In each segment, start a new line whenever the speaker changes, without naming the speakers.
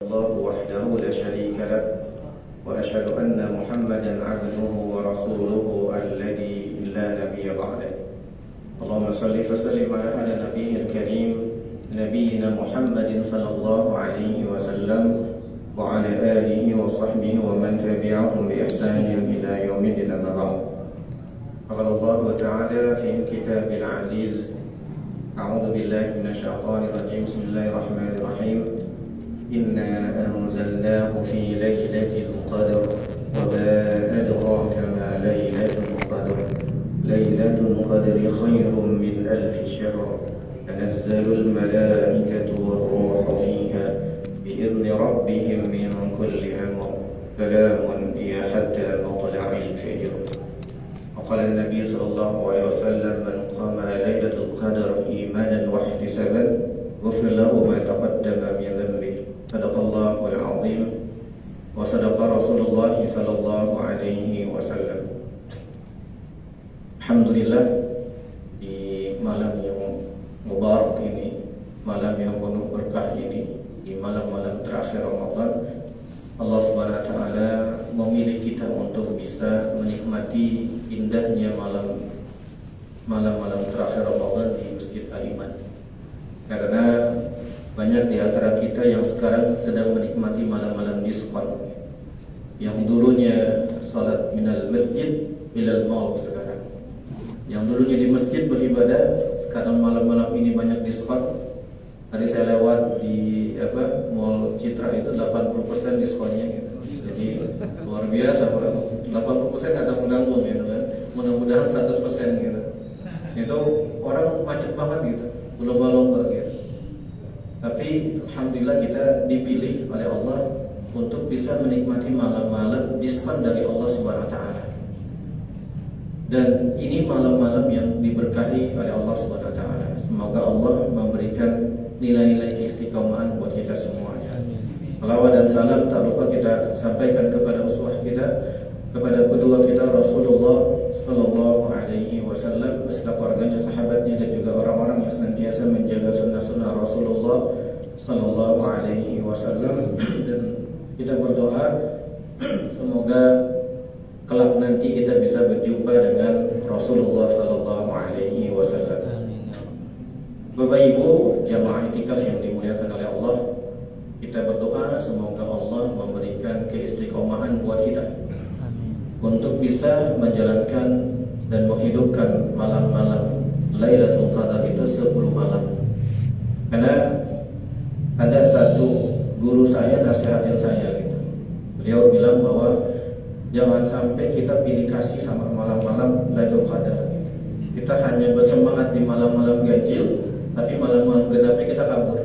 الله وحده لا شريك له وأشهد أن محمدا عبده ورسوله الذي لا نبي بعده. اللهم صل وسلم على نبيه الكريم نبينا محمد صلى الله عليه وسلم وعلى آله وصحبه ومن تبعهم بإحسان إلى يوم الدين. أما بعد، قال الله تعالى في الكتاب العزيز: أعوذ بالله من الشيطان الرجيم. بسم الله الرحمن الرحيم. إنا أنزلناه في ليلة القدر وما أدراك ما ليلة القدر ليلة القدر خير من ألف شهر تنزل الملائكة والروح فيها بإذن ربهم من كل أمر سلام هي حتى مطلع الفجر. وقال النبي صلى الله عليه وسلم: من قام ليلة القدر إيمانا واحتسابا غفر له ما تقدم من ذنبه. صدق الله العظيم وصدق رسول الله صلى الله عليه wasallam. Alhamdulillah, di malam yang mubarak ini, malam yang penuh berkah ini, di malam-malam terakhir Ramadan, Allah Subhanahu wa taala memilih kita untuk bisa menikmati indahnya malam-malam terakhir Ramadan di Masjid Al-Iman. Karena banyak di antara kita yang sekarang sedang menikmati malam-malam diskon. Yang dulunya salat minal masjid ilal mall sekarang. Yang dulunya di masjid beribadah, sekarang malam-malam ini banyak diskon. Tadi saya lewat di Mall Citra itu 80% diskonnya gitu. Jadi luar biasa, 80% ada menanggung gitu kan. Mudah-mudahan 100% gitu. Itu orang macet banget gitu, berlomba-lomba gitu. Tapi alhamdulillah kita dipilih oleh Allah untuk bisa menikmati malam-malam diskon dari Allah Subhanahu wa taala. Dan ini malam-malam yang diberkahi oleh Allah Subhanahu wa taala. Semoga Allah memberikan nilai-nilai keistiqomahan buat kita semuanya. Salawat dan salam tak lupa kita sampaikan kepada uswah kita, kepada kedua kita Rasulullah sallallahu alaihi wasallam beserta keluarganya, sahabatnya dan juga orang-orang yang senantiasa menjaga sunnah-sunnah Rasulullah sallallahu alaihi wasallam. Dan kita berdoa semoga kelak nanti kita bisa berjumpa dengan Rasulullah sallallahu alaihi wasallam. Bapak Ibu jamaah iktikaf yang dimuliakan oleh Allah, kita berdoa semoga Allah memberikan keistiqomahan buat kita untuk bisa menjalankan dan menghidupkan malam-malam Lailatul Qadar itu 10 malam. Karena ada satu guru saya nasihatin saya gitu. Beliau bilang bahwa jangan sampai kita pilih kasih sama malam-malam Lailatul Qadar gitu. Kita hanya bersemangat di malam-malam ganjil, tapi malam-malam genapnya kita kabur.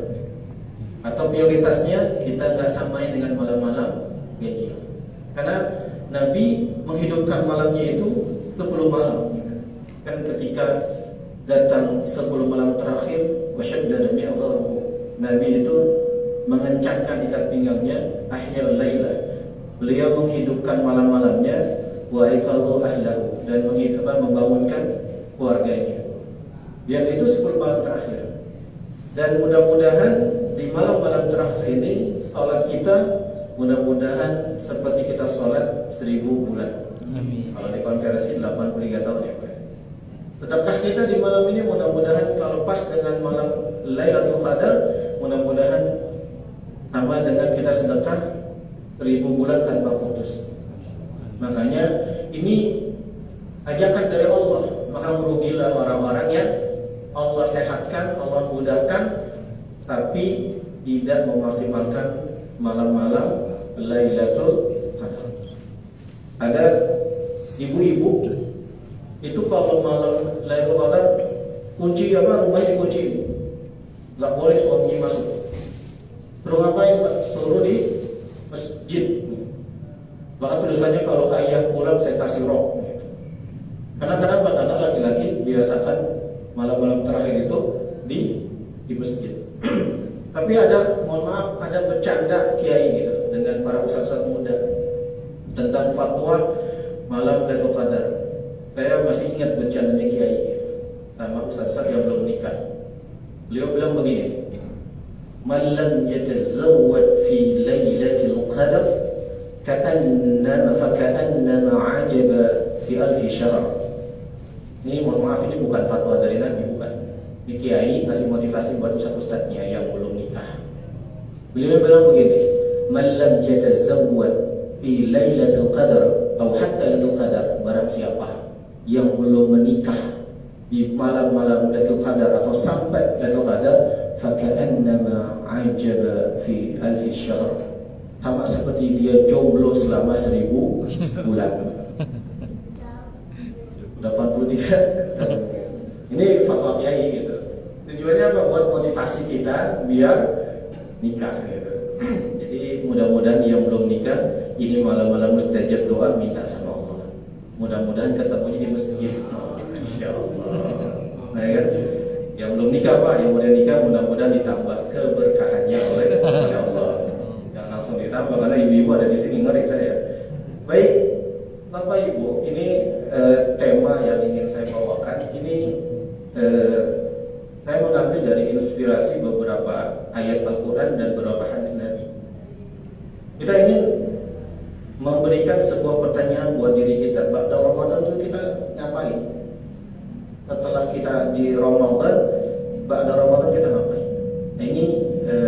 Atau prioritasnya kita nggak samain dengan malam-malam ganjil. Karena Nabi menghidupkan malamnya itu 10 malam. Kan ketika datang 10 malam terakhir, wasyaddada mi'dharuhu, Nabi itu mengencangkan ikat pinggangnya, ahyal lailah. Beliau menghidupkan malam-malamnya, wa aiqadhu ahlahu, dan membangunkan keluarganya. Yang itu 10 malam terakhir. Dan mudah-mudahan di malam-malam terakhir ini salat kita mudah-mudahan seperti kita sholat 1000 bulan. Amin. Kalau di konversi 83 tahun ya Pak. Sedekah kita di malam ini mudah-mudahan kalau pas dengan malam Lailatul Qadar, mudah-mudahan sama dengan kita sedekah 1000 bulan tanpa putus. Makanya ini ajakan dari Allah. Maka merugilah orang-orang yang Allah sehatkan, Allah mudahkan, tapi tidak memaksimalkan malam-malam Lailatul Qadar. Ada ibu-ibu itu kalau malam Lailatul Qadar kunci rumahnya dikunci, nggak boleh suaminya masuk. Terus ngapain Pak? Suruh di masjid. Bahkan tulisannya kalau ayah pulang saya kasih rok. Karena kenapa? Karena laki-laki biasakan malam-malam terakhir itu di masjid. Tapi ada, mohon maaf, ada bercanda kiai gitu dengan para ustaz-ustaz muda tentang fatwa malam Lailatul Qadar. Saya masih ingat bercandanya kiai gitu, sama ustaz-ustaz yang belum menikah. Beliau bilang begini, "Man lam yatazawwad fi faka'annama 'ajaba fi alfi syahr. Ini mohon maaf, ini bukan fatwa dari Nabi, bukan. Ini kiai ngasih motivasi buat ustaz-ustaznya yang belum nikah. Beliau bilang begini, man lam yatazawwad fi lailatul qadar atau hatta lailatul qadar, barang siapa yang belum menikah di malam-malam Lailatul Qadar atau sampai Lailatul Qadar, faka'annama 'ajaba fi alfi syahr, sama seperti dia jomblo selama 1000 bulan. 83 tahun. Ini fatwa kiai gitu. Tujuannya apa? Buat motivasi kita biar nikah gitu. Jadi mudah-mudahan yang belum nikah ini malam-malam mustajab doa minta sama Allah. Mudah-mudahan ketemunya di masjid. Masya Allah. Nah ya, yang belum nikah Pak, yang udah nikah mudah-mudahan ditambah keberkahannya oleh Allah. Jangan langsung ditambah karena ibu-ibu ada di sini, ngeri saya. Baik, Bapak Ibu, ini tema yang ingin saya bawakan. Ini saya mengambil dari inspirasi beberapa ayat Al-Quran dan beberapa hadis Nabi. Kita ingin memberikan sebuah pertanyaan buat diri kita. Ba'da Ramadan itu kita ngapain? Setelah kita di Ramadan, ba'da Ramadan kita ngapain? Nah, ini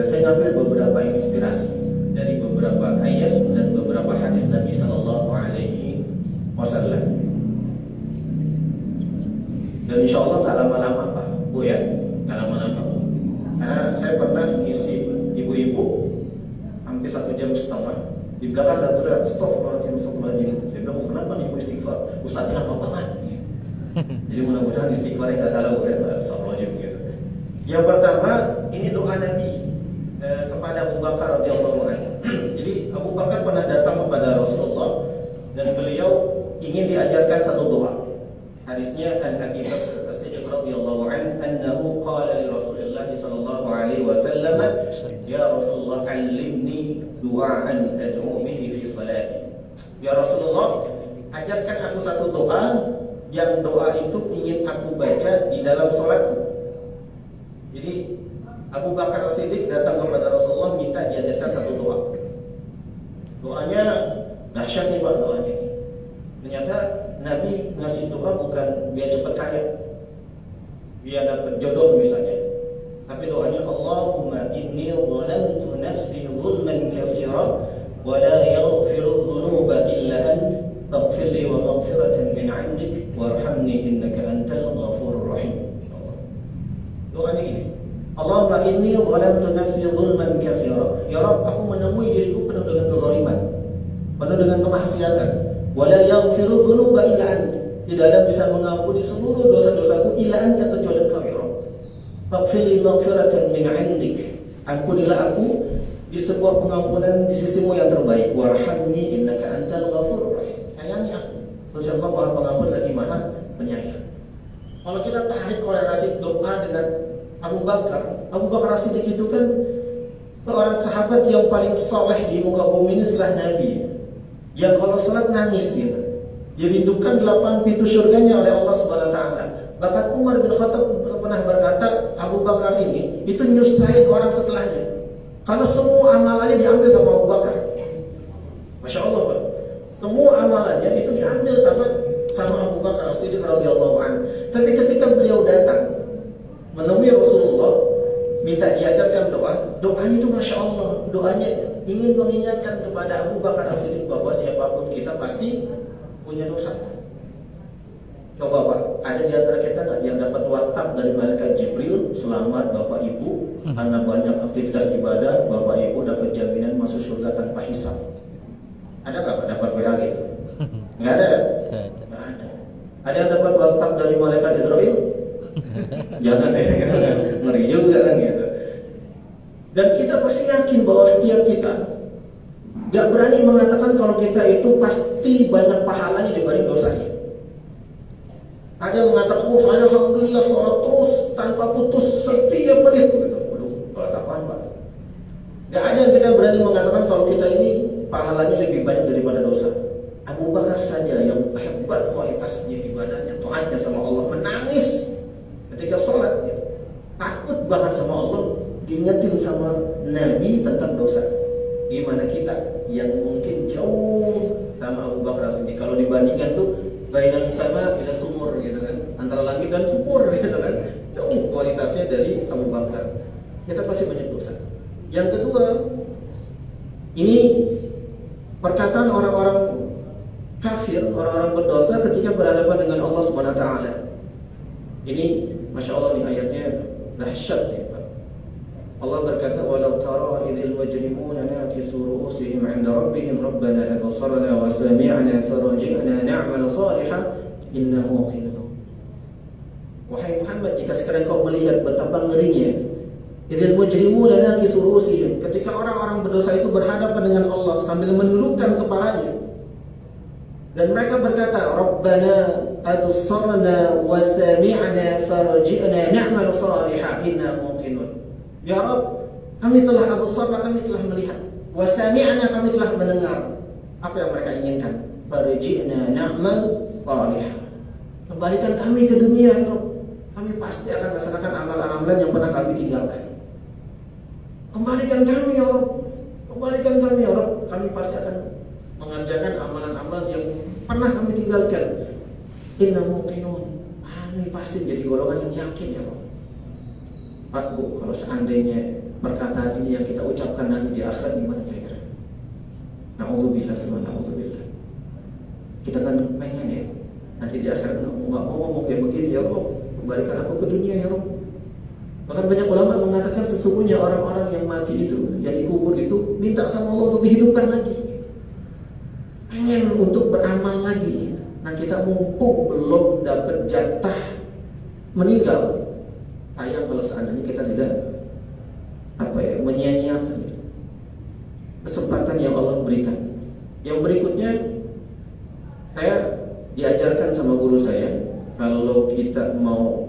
saya ngambil beberapa inspirasi dari beberapa ayat dan beberapa hadis Nabi Sallallahu Alaihi Wasallam. Dan insya Allah nggak lama-lama Pak, Bu ya, nggak lama-lama Bu. Karena saya pernah ngisi ibu-ibu hampir 1,5 jam. Di belakang dan teriak, astagfirullahaladzim, astagfirullahaladzim. Saya bilang, oh, kenapa nih ibu istighfar? Ustaznya lama banget. Jadi mudah-mudahan istighfarnya nggak salah Bu ya, astagfirullahaladzim gitu. Yang pertama, ini doa Nabi kepada Abu Bakar radhiyallahu anhu. Jadi Abu Bakar pernah datang kepada Rasulullah dan beliau ingin diajarkan satu doa. Hadisnya an Abi Bakar As-Siddiq radhiyallahu anhu qala li Rasulillah sallallahu alaihi wasallam, ya Rasulullah allimni du'aan ad'u bihi fi salati. Ya Rasulullah, ajarkan aku satu doa yang doa itu ingin aku baca di dalam salatku. Jadi Abu Bakar As-Siddiq datang kepada Rasulullah minta diajarkan satu doa. Doanya dahsyat nih Pak, doanya ini. Ternyata Nabi ngasih doa bukan biar cepat kaya, biar dapat jodoh misalnya. Tapi doanya, Allahumma inni zalamtu nafsi zulman katsiran wa la yaghfiru dzunuba illa ant faghfir li wa maghfiratan min 'indik warhamni innaka antal ghafurur rahim. Doanya gini, Allahumma inni zalamtu nafsi zulman katsiran. Ya Rabb, aku menemui diriku penuh dengan kezaliman, penuh dengan kemaksiatan. Wala yaghfiru dzunuba illa anta. Tidak ada bisa mengampuni seluruh dosa-dosaku illa anta, kecuali Engkau ya Rabb. Faghfir li maghfiratan min 'indik. Ampunilah aku di sebuah pengampunan di sisimu yang terbaik. Warhamni innaka antal ghafurur rahim. Sayangi aku, terus Engkau Maha Pengampun lagi Maha Penyayang. Kalau kita tarik korelasi doa dengan Abu Bakar As-Siddiq itu kan seorang sahabat yang paling saleh di muka bumi ini setelah Nabi. Yang kalau salat nangis gitu, dirindukan 8 pintu surganya oleh Allah Subhanahu wa taala. Bahkan Umar bin Khattab pernah berkata, Abu Bakar ini itu nyusahin orang setelahnya. Karena semua amalannya diambil sama Abu Bakar. Masya Allah Pak. Semua amalannya itu diambil sama Abu Bakar As-Siddiq radhiyallahu anhu. Tapi ketika beliau datang menemui Rasulullah, minta diajarkan doanya itu Masya Allah, doanya ingin mengingatkan kepada Abu Bakar As-Siddiq bahwa siapapun kita pasti punya dosa. Coba Pak, ada di antara kita nggak yang dapat WhatsApp dari malaikat Jibril, selamat Bapak Ibu, karena banyak aktivitas ibadah, Bapak Ibu dapat jaminan masuk surga tanpa hisab? Ada nggak Pak dapat WA gitu? Nggak ada? Nggak ada. Ada yang dapat WhatsApp dari malaikat Israel? Jangan ya, ngeri juga kan gitu. Dan kita pasti yakin bahwa setiap kita gak berani mengatakan kalau kita itu pasti banyak pahalanya dibanding dosanya. Ada yang mengatakan, oh saya alhamdulillah sholat terus tanpa putus setiap menit begitu. Waduh, sholat apaan Pak? Gak ada yang kita berani mengatakan kalau kita ini pahalanya lebih banyak daripada dosa. Abu Bakar saja yang hebat kualitasnya ibadahnya, taatnya sama Allah, menangis ketika sholat gitu. Takut banget sama Allah, diingetin sama Nabi tentang dosa. Gimana kita yang mungkin jauh sama Abu seperti kalau dibandingkan tuh bainas sama ila sumur gitu kan, antara langit dan sumur gitu kan, jauh kualitasnya dari Abu Bakar. Kita pasti banyak dosa. Yang kedua, ini perkataan orang-orang kafir, orang-orang berdosa ketika berhadapan dengan Allah Subhanahu wa taala. Ini Masya Allah nih ayatnya dahsyat ya Pak. Allah berkata, walau tara idzil mujrimuna nakisu ru'usihim 'inda rabbihim rabbana absarna wa sami'na farji'na na'mal salihan inna muqinun. Wahai Muhammad, jika sekarang kau melihat betapa ngerinya idzil mujrimuna nakisu ru'usihim, ketika orang-orang berdosa itu berhadapan dengan Allah sambil menundukkan kepalanya, dan mereka berkata, Rabbana absarna wa sami'na farji'na na'mal salihan inna muqinun. Ya Rabb, kami telah absarna, kami telah melihat, wa sami'na, kami telah mendengar. Apa yang mereka inginkan? Farji'na na'mal salihan. Kembalikan kami ke dunia, ya Rabb. Kami pasti akan melaksanakan amalan-amalan yang pernah kami tinggalkan. Kembalikan kami, ya Rabb. Kembalikan kami, ya Rabb. Kami pasti akan mengerjakan amalan-amalan yang pernah kami tinggalkan. Inna muqinun, kami pasti jadi golongan yang yakin, ya Allah. Pak Bu, kalau seandainya perkataan ini yang kita ucapkan nanti di akhirat gimana kira-kira? Na'udzubillah, na'udzubillah. Kita kan pengen ya, nanti di akhirat nggak mau ngomong kayak begini, ya Allah. Kembalikan aku ke dunia, ya Allah. Bahkan banyak ulama mengatakan sesungguhnya orang-orang yang mati itu, yang dikubur itu, minta sama Allah untuk dihidupkan lagi, pengen untuk beramal lagi. Nah kita mumpung belum dapat jatah meninggal, sayang kalau seandainya kita tidak menyia-nyiakan kesempatan yang Allah berikan. Yang berikutnya, saya diajarkan sama guru saya, kalau kita mau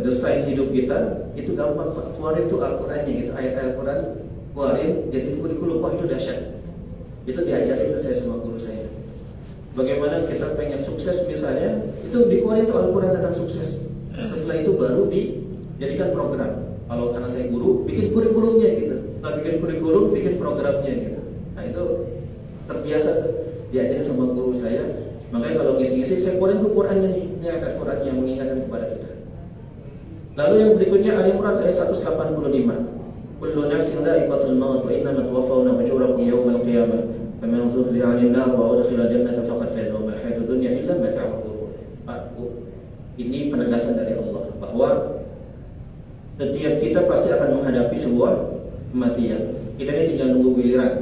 desain hidup kita itu gampang Pak, keluarin tuh Al-Qurannya gitu, ayat Al-Quran keluarin, jadi kurikulum. Wah itu dahsyat. Itu diajarin ke saya sama guru saya. Bagaimana kita pengen sukses misalnya, itu dikeluarin tuh Al-Quran tentang sukses. Setelah itu baru dijadikan program. Kalau karena saya guru, bikin kurikulumnya gitu. Setelah bikin kurikulum, bikin programnya gitu. Nah itu terbiasa tuh diajarin sama guru saya. Makanya kalau ngisi-ngisi, saya keluarin tuh Qurannya nih. Ini ayat Quran yang mengingatkan kepada kita. Lalu yang berikutnya Ali Imran ayat 185. Kullu nafsin dha'iqatul maut wa innama tuwaffawna ujurakum yawmal qiyamah. Faman zuhziha 'anil nar wa udkhila jannata faqad faza wa mal hayatud dunya illa mata'ul ghurur. Ini penegasan dari Allah bahwa setiap kita pasti akan menghadapi sebuah kematian. Kita ini tinggal nunggu giliran.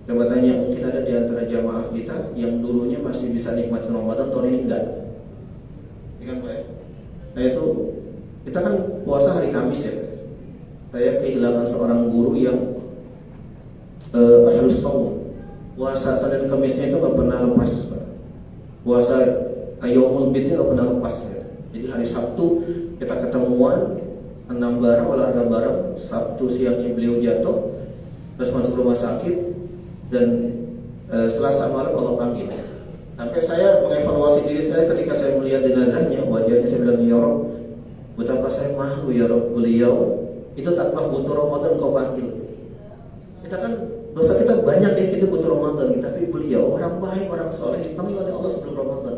Coba tanya, mungkin ada di antara jamaah kita yang dulunya masih bisa nikmati Ramadan, tahun ini enggak. Ya kan Pak ya? Saya itu, kita kan puasa hari Kamis ya. Saya kehilangan seorang guru yang harus tahu puasa Senin Kamisnya itu nggak pernah lepas. Puasa Yaumul Bidnya nggak pernah lepas. Jadi hari Sabtu kita ketemuan, senam bareng, olahraga bareng. Sabtu siangnya beliau jatuh, terus masuk rumah sakit, dan Selasa malam Allah panggil. Sampai saya mengevaluasi diri saya ketika saya melihat jenazahnya, wajahnya saya bilang, ya Rob, betapa saya malu ya Rob, beliau itu tanpa butuh Ramadan kau panggil. Kita kan dosa kita banyak ya, kita butuh Ramadan, tapi beliau orang baik, orang soleh dipanggil oleh Allah sebelum Ramadan.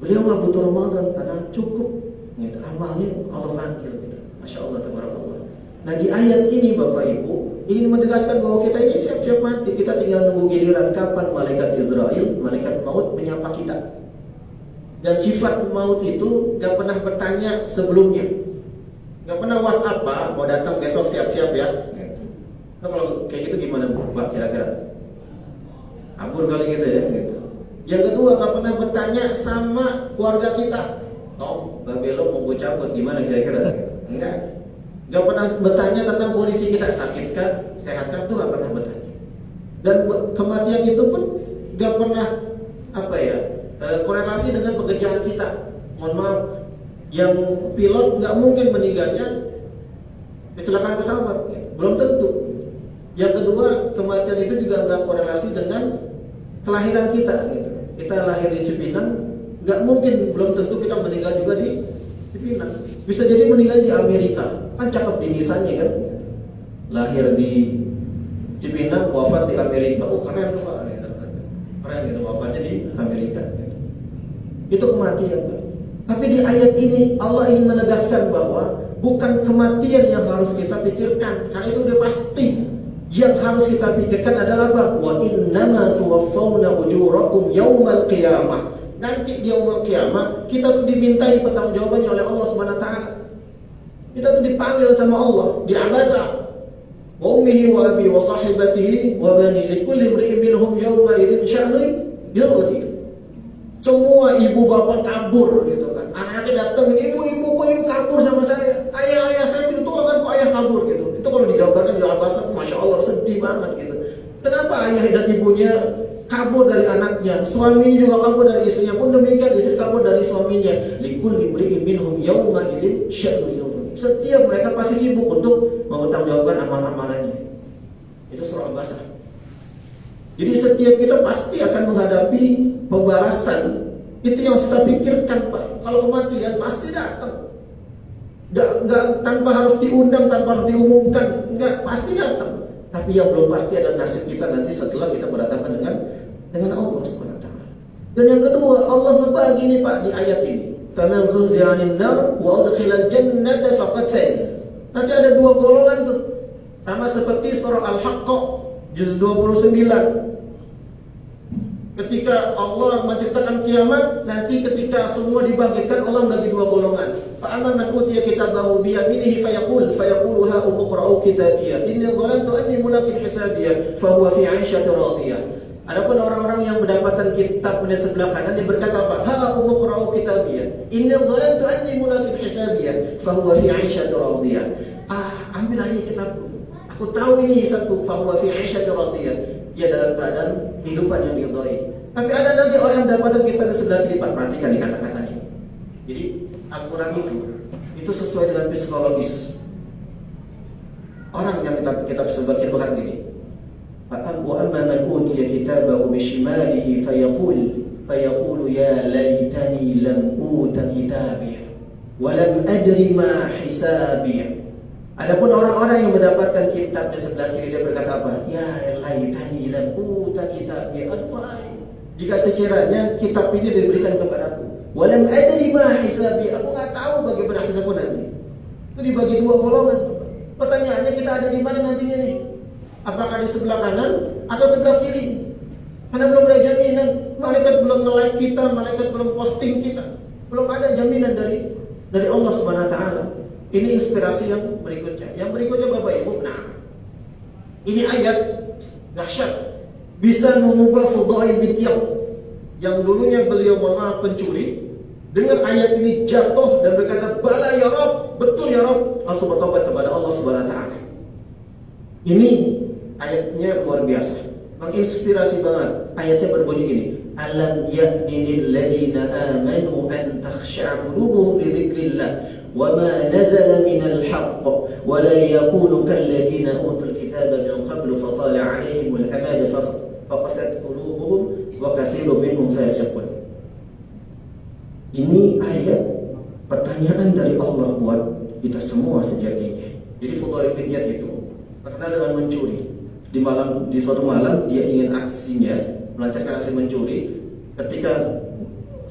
Beliau nggak butuh Ramadan karena cukup gitu, amalnya Allah panggil gitu. Masya Allah, tabarakallah. Nah di ayat ini Bapak Ibu ingin menegaskan bahwa kita ini siap-siap mati. Kita tinggal nunggu giliran kapan malaikat Israel, malaikat maut menyapa kita. Dan sifat maut itu gak pernah bertanya sebelumnya, gak pernah WhatsApp, Pak mau datang besok siap-siap ya. Nah, kalau kayak gitu gimana Pak kira-kira? Kabur kali gitu ya gitu. Yang kedua, gak pernah bertanya sama keluarga kita, Tom, Babelo mau gue cabut gimana kira-kira? Enggak. Gak pernah bertanya tentang kondisi kita, sakitkah, sehatkah, itu gak pernah bertanya. Dan kematian itu pun gak pernah korelasi dengan pekerjaan kita. Mohon maaf, yang pilot gak mungkin meninggalnya kecelakaan pesawat, belum tentu. Yang kedua, kematian itu juga gak korelasi dengan kelahiran kita gitu. Kita lahir di Cipinang, gak mungkin, belum tentu kita meninggal juga di Cipinang. Bisa jadi meninggal di Amerika, kan cakep di nisannya kan, lahir di Cipinang, wafat di Amerika. Oh keren tuh Pak, keren kan gitu, wafatnya di Amerika gitu. Itu kematian, Pak. Tapi di ayat ini Allah ingin menegaskan bahwa bukan kematian yang harus kita pikirkan, karena itu udah pasti. Yang harus kita pikirkan adalah apa? Wa innama tuwaffawna ujurakum yaumal qiyamah. Nanti di yaumul qiyamah kita tuh dimintai pertanggungjawabannya oleh Allah Subhanahu wa taala. Kita tuh dipanggil sama Allah, di abasa. Wa ummihi wa abi wa sahibatihi wa bani likulli imri'in minhum yawma idzin sya'nun yughni. Semua ibu bapak kabur gitu kan. Anaknya datang, ibu kok ibu kabur sama saya. Ayah saya itu kan kok ayah kabur gitu. Itu kalau digambarkan di abasa, masya Allah sedih banget gitu. Kenapa ayah dan ibunya kabur dari anaknya, suaminya juga kabur dari istrinya, pun demikian istri kabur dari suaminya. Likulli imri'in minhum yawma idzin sya'nun yughni. Setiap mereka pasti sibuk untuk mempertanggungjawabkan amal-amalannya. Itu surah Al-Baqarah. Jadi setiap kita pasti akan menghadapi pembalasan. Itu yang kita pikirkan, Pak. Kalau kematian pasti datang. Enggak, tanpa harus diundang, tanpa harus diumumkan, enggak, pasti datang. Tapi yang belum pasti adalah nasib kita nanti setelah kita berhadapan dengan Allah SWT. Dan yang kedua, Allah membagi ini, Pak, di ayat ini. Faman zuhziha 'anil nar wa udkhilal jannata faqad faz. Nanti ada dua golongan tuh. Sama seperti surah Al-Haqqah juz 29. Ketika Allah menceritakan kiamat, nanti ketika semua dibangkitkan, Allah membagi dua golongan. Fa amma man utiya kitabahu bi yaminihi fayaqulu ha umqra'u kitabiyya inni dhanantu anni mulaqin hisabiyya fa huwa fi 'aishatin radiyah. Adapun orang-orang yang mendapatkan kitab di sebelah kanan, dia berkata apa? Ha umqra'u kitabiyya inni dhanantu anni mulaqin hisabiyya fa huwa fi 'aishatin radiyah. Ambillah ini kitabku. Aku tahu ini hisabku, fa huwa fi 'aishatin radiyah. Dia dalam keadaan kehidupan yang diridhai. Tapi ada lagi orang yang mendapatkan kitab di sebelah kiri, Pak. Perhatikan di kata-katanya. Jadi Al-Quran itu sesuai dengan psikologis orang yang kitab sebelah kiri bukan gini. Bahkan wa amma man utiya kitabahu bishimalihi fayaqulu ya laitani lam uta kitabiya wa lam adri ma hisabiya. Adapun orang-orang yang mendapatkan kitab di sebelah kiri, dia berkata apa? Ya laitani lam uta kitabiyya. Jika sekiranya kitab ini diberikan kepadaku, walam adri ma hisabi, aku enggak tahu bagaimana hisabku nanti. Itu dibagi dua golongan. Pertanyaannya, kita ada di mana nantinya nih? Apakah di sebelah kanan atau sebelah kiri? Karena belum ada jaminan. Malaikat belum nge-like kita, malaikat belum posting kita. Belum ada jaminan dari Allah Subhanahu wa taala. Ini inspirasi yang berikutnya. Yang berikutnya Bapak Ibu, nah, ini ayat dahsyat, bisa mengubah Fudail bin Iyad yang dulunya beliau pencuri. Dengan ayat ini jatuh dan berkata, bala ya Rabb, betul ya Rabb, langsung bertobat kepada Allah Subhanahu wa taala. Ini ayatnya luar biasa, menginspirasi banget. Ayatnya berbunyi gini, alam ya'ni lil ladzina amanu an takhsha'a qulubuhum li dzikrillah وما نزل من الحق ولا يكونوا كالذين أوتوا الكتاب من قبل فطال عليهم الأمد فقست قلوبهم وكثير منهم فاسقون. Ini ayat pertanyaan dari Allah buat kita semua sejatinya. Jadi Fudail bin Iyad itu terkenal dengan mencuri. Di suatu malam dia ingin aksinya, melancarkan aksi mencuri. Ketika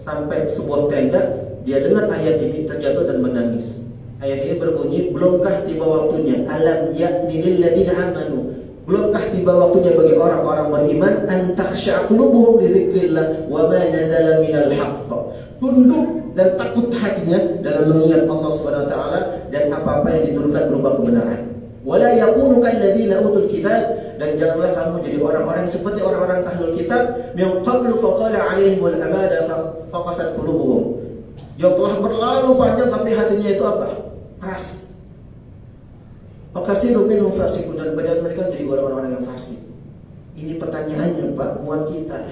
sampai sebuah tenda, dia dengar ayat ini, terjatuh dan menangis. Ayat ini berbunyi, belumkah tiba waktunya, alam ya'ni lil ladzina amanu, belumkah tiba waktunya bagi orang-orang beriman, an takhsha'a qulubuhum li dzikrillah wa ma nazala minal haqq, tunduk dan takut hatinya dalam mengingat Allah Subhanahu wa taala dan apa-apa yang diturunkan berupa kebenaran. Wala yakunu kalladzina utul kitab, dan janganlah kamu jadi orang-orang seperti orang-orang ahlul kitab, min qablu faqala 'alaihimul amada faqasat qulubuhum, yang telah berlalu panjang tapi hatinya itu apa? Keras. Fakasiru minhum fasiqun, dan banyak mereka jadi orang-orang yang fasik. Ini pertanyaannya, Pak, buat kita.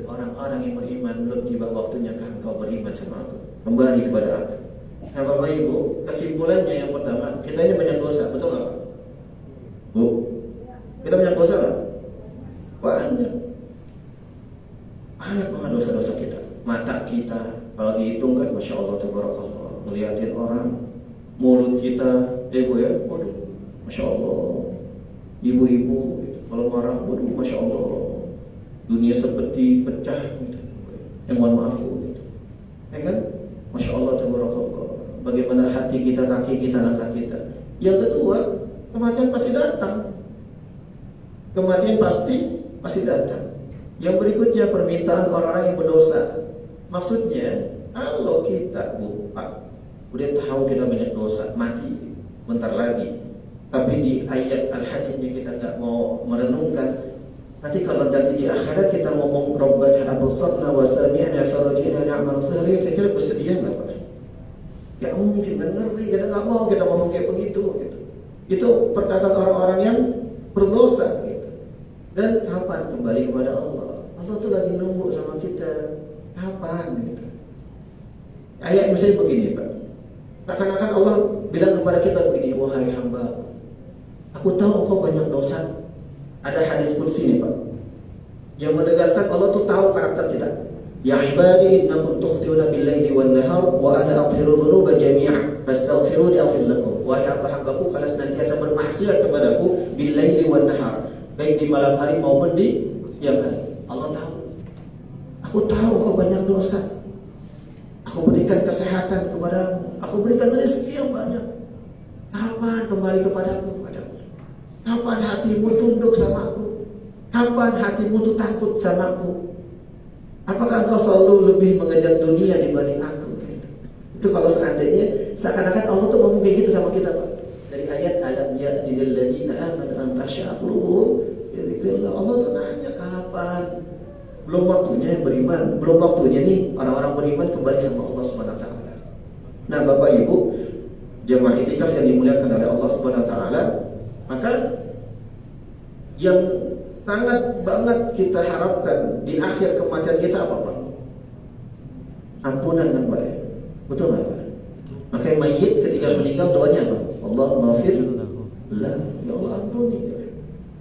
Orang-orang yang beriman, belum tiba waktunya kah engkau beriman sama aku? Kembali kepada aku. Nah Bapak Ibu, kesimpulannya yang pertama, kita ini banyak dosa, betul nggak Pak? Bu, kita banyak dosa nggak? Banyak banget dosa-dosa kita. Mata kita, kalau dihitung kan, Masya Allah, Tabarakallah, ngeliatin orang. Mulut kita, Bu ya, waduh, Masya Allah. Ibu-ibu, kalau marah, waduh, Masya Allah. dunia seperti pecah gitu. Mohon maaf gitu. Ya kan? Masya Allah, tabarakallah. Bagaimana hati kita, kaki kita, langkah kita. Yang kedua, kematian pasti datang. Kematian pasti datang. Yang berikutnya, permintaan orang-orang yang berdosa. Maksudnya, kalau kita lupa, udah tahu kita banyak dosa, mati bentar lagi, tapi di ayat Al-Hadidnya kita nggak mau merenungkan. Nanti kalau nanti di akhirat kita ngomong Rabbana absarna wa sami'na farji'na na'mal salih, kira-kira bersedia nggak Pak? Ya mungkin ngeri, kita nggak mau kita ngomong kayak begitu gitu. Itu perkataan orang-orang yang berdosa gitu. Dan kapan kembali kepada Allah? Allah tuh lagi nunggu sama kita. Kapan gitu? Ayat misalnya begini Pak. Seakan-akan Allah bilang kepada kita begini, wahai hamba, aku tahu engkau banyak dosa. Ada hadis qudsi nih Pak, yang menegaskan Allah tuh tahu karakter kita. Ya ibadi innakum tukhtiuna bil-laili wan-nahar wa ana aghfiru dzunuba jami'a fastaghfiruni aghfir lakum. Wahai hamba-hambaku, kalian senantiasa bermaksiat kepadaku bil-laili wan-nahar, baik di malam hari maupun di siang hari. Allah tahu. Aku tahu engkau banyak dosa. Aku berikan kesehatan kepadamu, aku berikan rezeki yang banyak. Kapan kembali kepadaku? Kapan hatimu tunduk sama aku? Kapan hatimu tuh takut sama aku? Apakah engkau selalu lebih mengejar dunia dibanding aku? Itu kalau seandainya seakan-akan Allah tuh ngomong kayak gitu sama kita Pak. Dari ayat alam ya'ni lil ladzina amanu an takhsha'a qulubuhum bi dzikrillah. Allah tuh nanya kapan? Belum waktunya yang beriman, belum waktunya nih orang-orang beriman kembali sama Allah Subhanahu wa taala. Nah, Bapak Ibu, jemaah iktikaf yang dimuliakan oleh Allah Subhanahu wa taala, maka yang sangat banget kita harapkan di akhir kematian kita apa Pak? Ampunan kan Pak? Betul nggak Pak? Makanya mayit ketika meninggal doanya apa? Allahumma ghfir lah, ya Allah ampuni.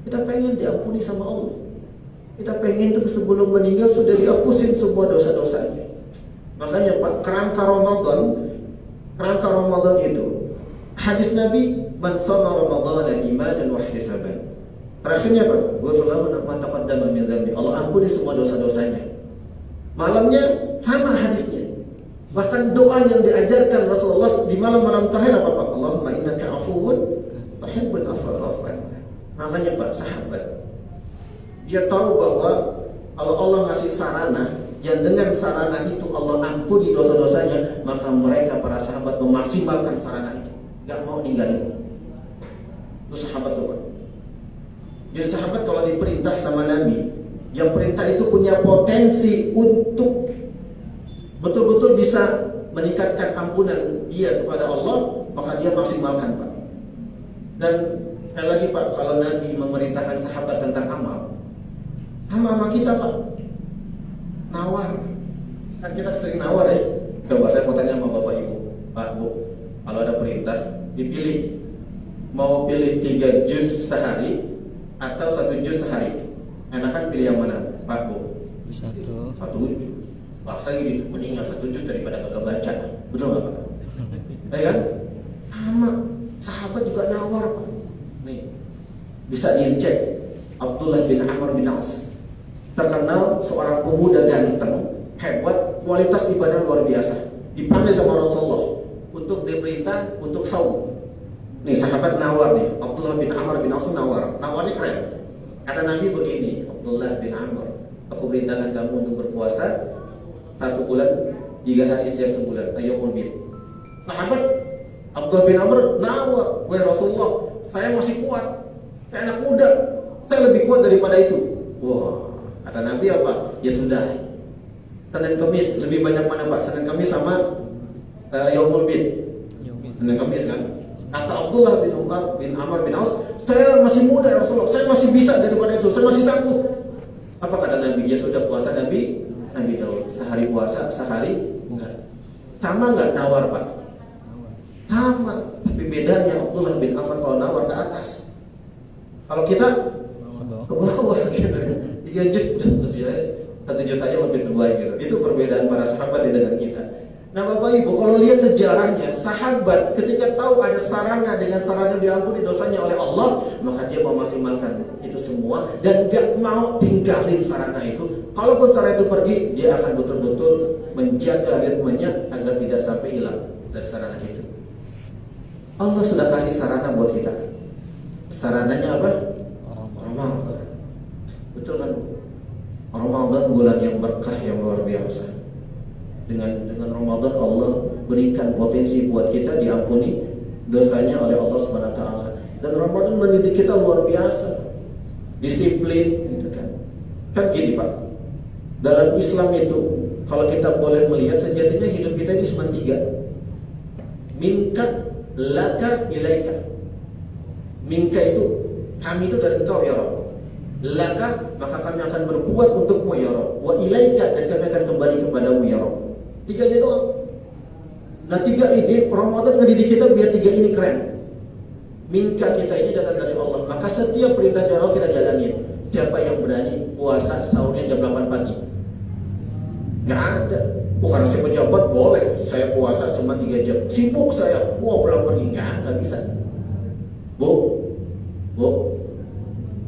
Kita pengen diampuni sama Allah. Kita pengen tuh sebelum meninggal sudah dihapusin semua dosa-dosanya. Makanya Pak, kerangka Ramadan itu hadis Nabi, man shoma ramadhana imanan wa ihtisaban. Terakhirnya Pak, ghufrana ma taqaddama min dzambi. Allah ampuni semua dosa-dosanya. Malamnya sama hadisnya. Bahkan doa yang diajarkan Rasulullah di malam-malam terakhir apa Pak? Allahumma innaka afuwun tuhibbul afwa fa'fu anna. Makanya Pak, sahabat, dia tahu bahwa kalau Allah ngasih sarana, yang dengan sarana itu Allah ampuni dosa-dosanya, maka mereka para sahabat memaksimalkan sarana itu, gak mau ninggalin. Itu sahabat tuh Pak. Jadi sahabat kalau diperintah sama Nabi, yang perintah itu punya potensi untuk betul-betul bisa meningkatkan ampunan dia kepada Allah, maka dia maksimalkan Pak. Dan sekali lagi Pak, kalau Nabi memerintahkan sahabat tentang amal, sama kita Pak, nawar. Kan kita sering nawar ya. Coba saya mau tanya sama Bapak Ibu, Pak Bu, kalau ada perintah dipilih, mau pilih 3 juz sehari atau 1 juz sehari, enakan pilih yang mana Pak Bu? Satu juz. Bahasa gini, mendingan 1 juz daripada kagak baca. Betul nggak Pak? Ya kan? Sama sahabat juga nawar Pak. Nih, bisa dicek. Abdullah bin Amr bin Aus, terkenal seorang pemuda ganteng, hebat, kualitas ibadah luar biasa. Dipanggil sama Rasulullah untuk diperintah untuk saum. Nih sahabat nawar nih, Abdullah bin Amr bin Aus nawar. Nawarnya keren. Kata Nabi begini, Abdullah bin Amr, aku perintahkan kamu untuk berpuasa 1 bulan 3 hari setiap sebulan. Ayo bid. Sahabat Abdullah bin Amr nawar, wahai Rasulullah, saya masih kuat, saya anak muda, saya lebih kuat daripada itu. Wah, kata Nabi apa? Ya sudah, Senin Kamis lebih banyak mana Pak? Senin Kamis sama Yaumul Bid. Senin Kamis kan? Kata Abdullah bin Umar bin Amr bin Aus, saya masih muda ya Rasulullah, saya masih bisa daripada itu, saya masih sanggup. Apa kata Nabi? Ya sudah, puasa Nabi Daud, sehari puasa, sehari enggak. Sama enggak nawar Pak? Sama, tapi bedanya Abdullah bin Amr kalau nawar ke atas, kalau kita ke bawah gitu. 3 juz udah 1 juz aja lebih terbaik gitu. Itu perbedaan para sahabat dengan kita. Nah Bapak Ibu, kalau lihat sejarahnya, sahabat ketika tahu ada sarana, dengan sarana diampuni dosanya oleh Allah, maka dia mau maksimalkan itu semua dan gak mau tinggalin sarana itu. Kalaupun sarana itu pergi, dia akan betul-betul menjaga ritmenya agar tidak sampai hilang dari sarana itu. Allah sudah kasih sarana buat kita. Sarananya apa? Ramadan. Betul kan? Ramadan bulan yang berkah, yang luar biasa. Dengan Ramadan Allah berikan potensi buat kita diampuni dosanya oleh Allah Subhanahu wa taala. Dan Ramadan mendidik kita luar biasa. Disiplin gitu kan. Kan gini Pak. Dalam Islam itu kalau kita boleh melihat sejatinya hidup kita ini cuma 3. Minka, laka, ilaika. Minka itu kami itu dari engkau ya Rabb. Laka maka kami akan berbuat untukmu ya Rabb. Wa ilaika dan kami akan kembali kepadamu ya Rabb. 3 ini doang. Nah 3 ini Ramadan ngedidik kita biar 3 ini keren. Minka kita ini datang dari Allah. Maka setiap perintah dari Allah kita jalanin. Siapa yang berani puasa sahurnya jam 8 pagi? Gak ada. Bukan saya pejabat boleh saya puasa cuma 3 jam. Sibuk saya, pulang pergi. Gak bisa. Bu,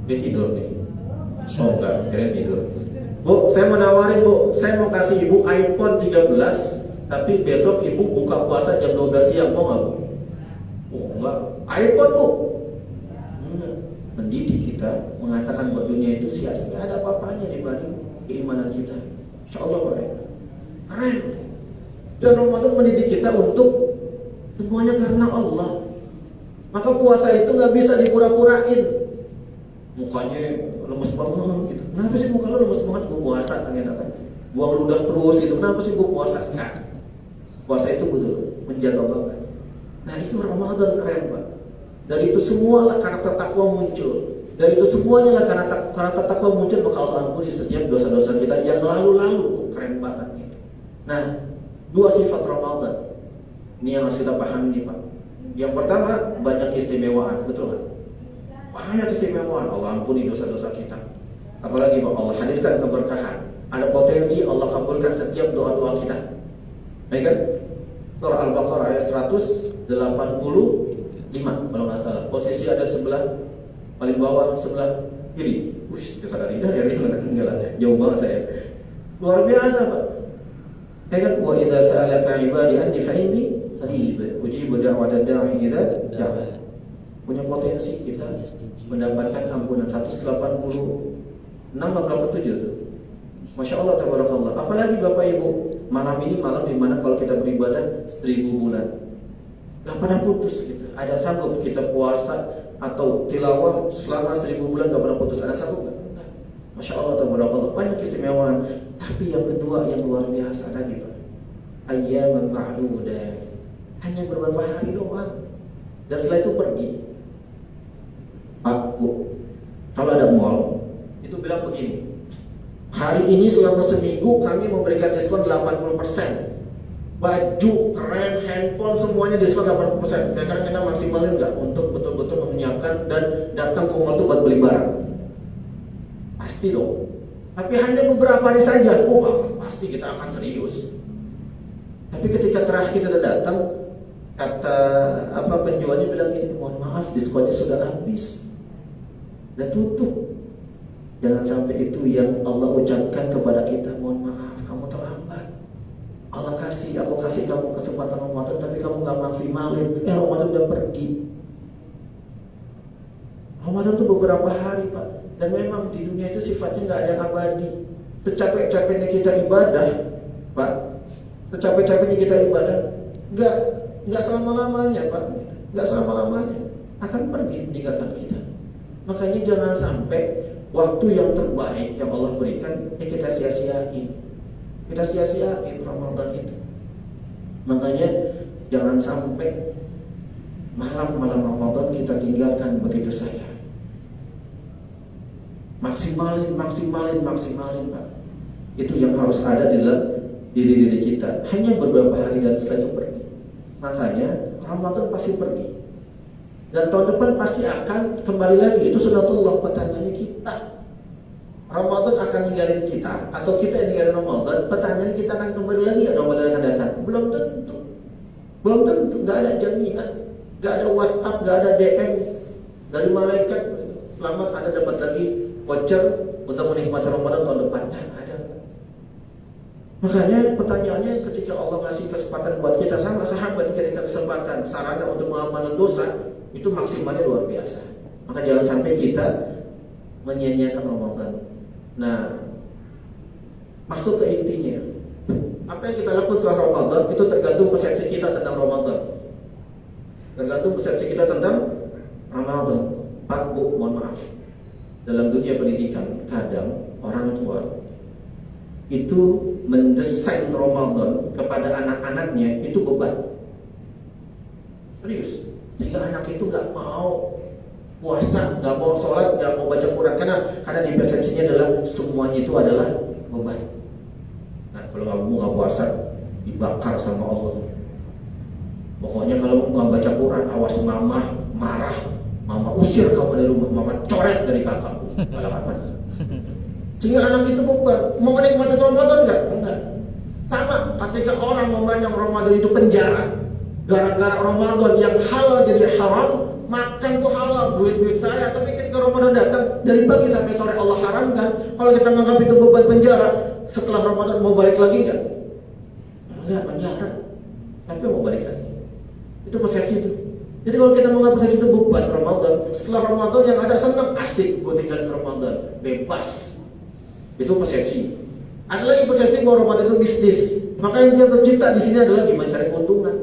dia tidur nih. Oh enggak, kira tidur. Bu, saya menawarin Bu, saya mau kasih Ibu iPhone 13, tapi besok Ibu buka puasa jam 12 siang, mau nggak Bu? Oh enggak, iPhone Bu. Mendidik kita mengatakan bahwa dunia itu sia-sia, nggak ada apa-apanya dibanding keimanan kita. Insya Allah Pak. Keren. Dan Ramadan mendidik kita untuk semuanya karena Allah. Maka puasa itu nggak bisa dipura-purain. Mukanya lemes banget gitu. Kenapa sih muka lo lemes banget? Gue puasa ternyata kan. Buang ludah terus itu. Kenapa sih gue puasa? Enggak. Puasa itu betul menjaga banget. Nah itu Ramadan keren Pak. Dari itu semualah karakter takwa muncul. Dari itu semuanya lah karakter takwa muncul, maka Allah ampuni setiap dosa-dosa kita yang lalu-lalu. Keren banget gitu. Nah 2 sifat Ramadan ini yang harus kita pahami nih Pak. Yang pertama banyak keistimewaan, betul kan? Banyak keistimewaan, Allah ampuni dosa-dosa kita. Apalagi Pak, Allah hadirkan keberkahan. Ada potensi Allah kabulkan setiap doa-doa kita. Baik kan? Surah Al-Baqarah ayat 185 kalau nggak salah. Posisi ada sebelah paling bawah sebelah kiri. Wih, kesadaran lidah ya, jauh banget saya. Luar biasa Pak. Ya kan? Wa idza sa'alaka 'ibadi anni fa inni qarib ujibu da'watad da'i idza da'a. Punya potensi kita mendapatkan ampunan 186 atau 7 tuh. Masya Allah tabarakallah. Apalagi Bapak Ibu, malam ini malam dimana kalau kita beribadah 1000 bulan gak pernah putus gitu. Ada sanggup kita puasa atau tilawah selama 1000 bulan gak pernah putus? Ada sanggup gak? Enggak. Masya Allah tabarakallah. Banyak keistimewaan. Tapi yang kedua yang luar biasa lagi Pak, ayyaman ma'dudah. Hanya beberapa hari doang. Dan setelah itu pergi. Pak, Bu, kalau ada mall itu bilang begini, hari ini selama seminggu kami memberikan diskon 80%. Baju, keren, handphone, semuanya diskon 80%. Kadang-kadang kita maksimalin nggak untuk betul-betul menyiapkan dan datang ke mall itu buat beli barang? Pasti dong. Tapi hanya beberapa hari saja. Pasti kita akan serius. Tapi ketika terakhir kita datang, kata penjualnya bilang gini, mohon maaf diskonnya sudah habis. Dan tutup. Jangan sampai itu yang Allah ucapkan kepada kita, mohon maaf kamu terlambat. Allah aku kasih kamu kesempatan Ramadan, tapi kamu gak maksimalin. Ramadan udah pergi. Ramadan itu beberapa hari Pak. Dan memang di dunia itu sifatnya gak ada yang abadi. Secapek-capeknya kita ibadah Pak, secapek-capeknya kita ibadah, Gak selama-lamanya Pak, gak selama-lamanya akan pergi meninggalkan kita. Makanya jangan sampai waktu yang terbaik yang Allah berikan kita sia-siain. Kita sia-siain Ramadan itu. Makanya jangan sampai malam-malam Ramadan kita tinggalkan begitu saja. Maksimalin Pak. Itu yang harus ada di dalam diri kita. Hanya beberapa hari dan setelah itu pergi. Makanya Ramadan pasti pergi. Dan tahun depan pasti akan kembali lagi. Itu sunatullah, pertanyaannya kita. Ramadan akan ninggalin kita atau kita yang ninggalin Ramadan, pertanyaan kita akan kembali lagi ya Ramadan akan datang? Belum tentu. Belum tentu, nggak ada jaminan, nggak ada WhatsApp, nggak ada DM dari malaikat. Selamat Anda dapat lagi voucher untuk menikmati Ramadan tahun depan. Nggak ada. Makanya pertanyaannya ketika Allah ngasih kesempatan buat kita sama sahabat dikasih kesempatan sarana untuk mengamalkan dosa itu maksimalnya luar biasa. Maka jangan sampai kita menyia-nyiakan Ramadan. Nah, masuk ke intinya. Apa yang kita lakukan setelah Ramadan itu tergantung persepsi kita tentang Ramadan. Tergantung persepsi kita tentang Ramadan. Pak, Bu, mohon maaf. Dalam dunia pendidikan, kadang orang tua itu mendesain Ramadan kepada anak-anaknya itu beban. Serius. Sehingga anak itu gak mau puasa, gak mau sholat, gak mau baca Quran karena di persepsinya adalah semuanya itu adalah beban. Nah, kalau kamu nggak puasa dibakar sama Allah. Pokoknya kalau nggak baca Quran, awas mama marah, mama usir kamu dari rumah, mama coret dari kakakmu. Kalau kapan? Sehingga anak itu beban. Mau menikmati Ramadan nggak? Enggak. Sama ketika orang memandang Ramadan itu penjara, gara-gara Ramadan yang halal jadi haram. Makan tuh halal, duit saya. Tapi ketika Ramadan datang, dari pagi sampai sore Allah haramkan. Kalau kita menganggap itu beban penjara, setelah Ramadan mau balik lagi nggak? Enggak, penjara. Sampai mau balik lagi. Itu persepsi itu. Jadi kalau kita menganggap persepsi itu beban Ramadan, setelah Ramadan yang ada senang, asik gue tinggalin Ramadan, bebas. Itu persepsi. Ada lagi persepsi bahwa Ramadan itu bisnis. Maka yang dia tercipta di sini adalah gimana cari keuntungan.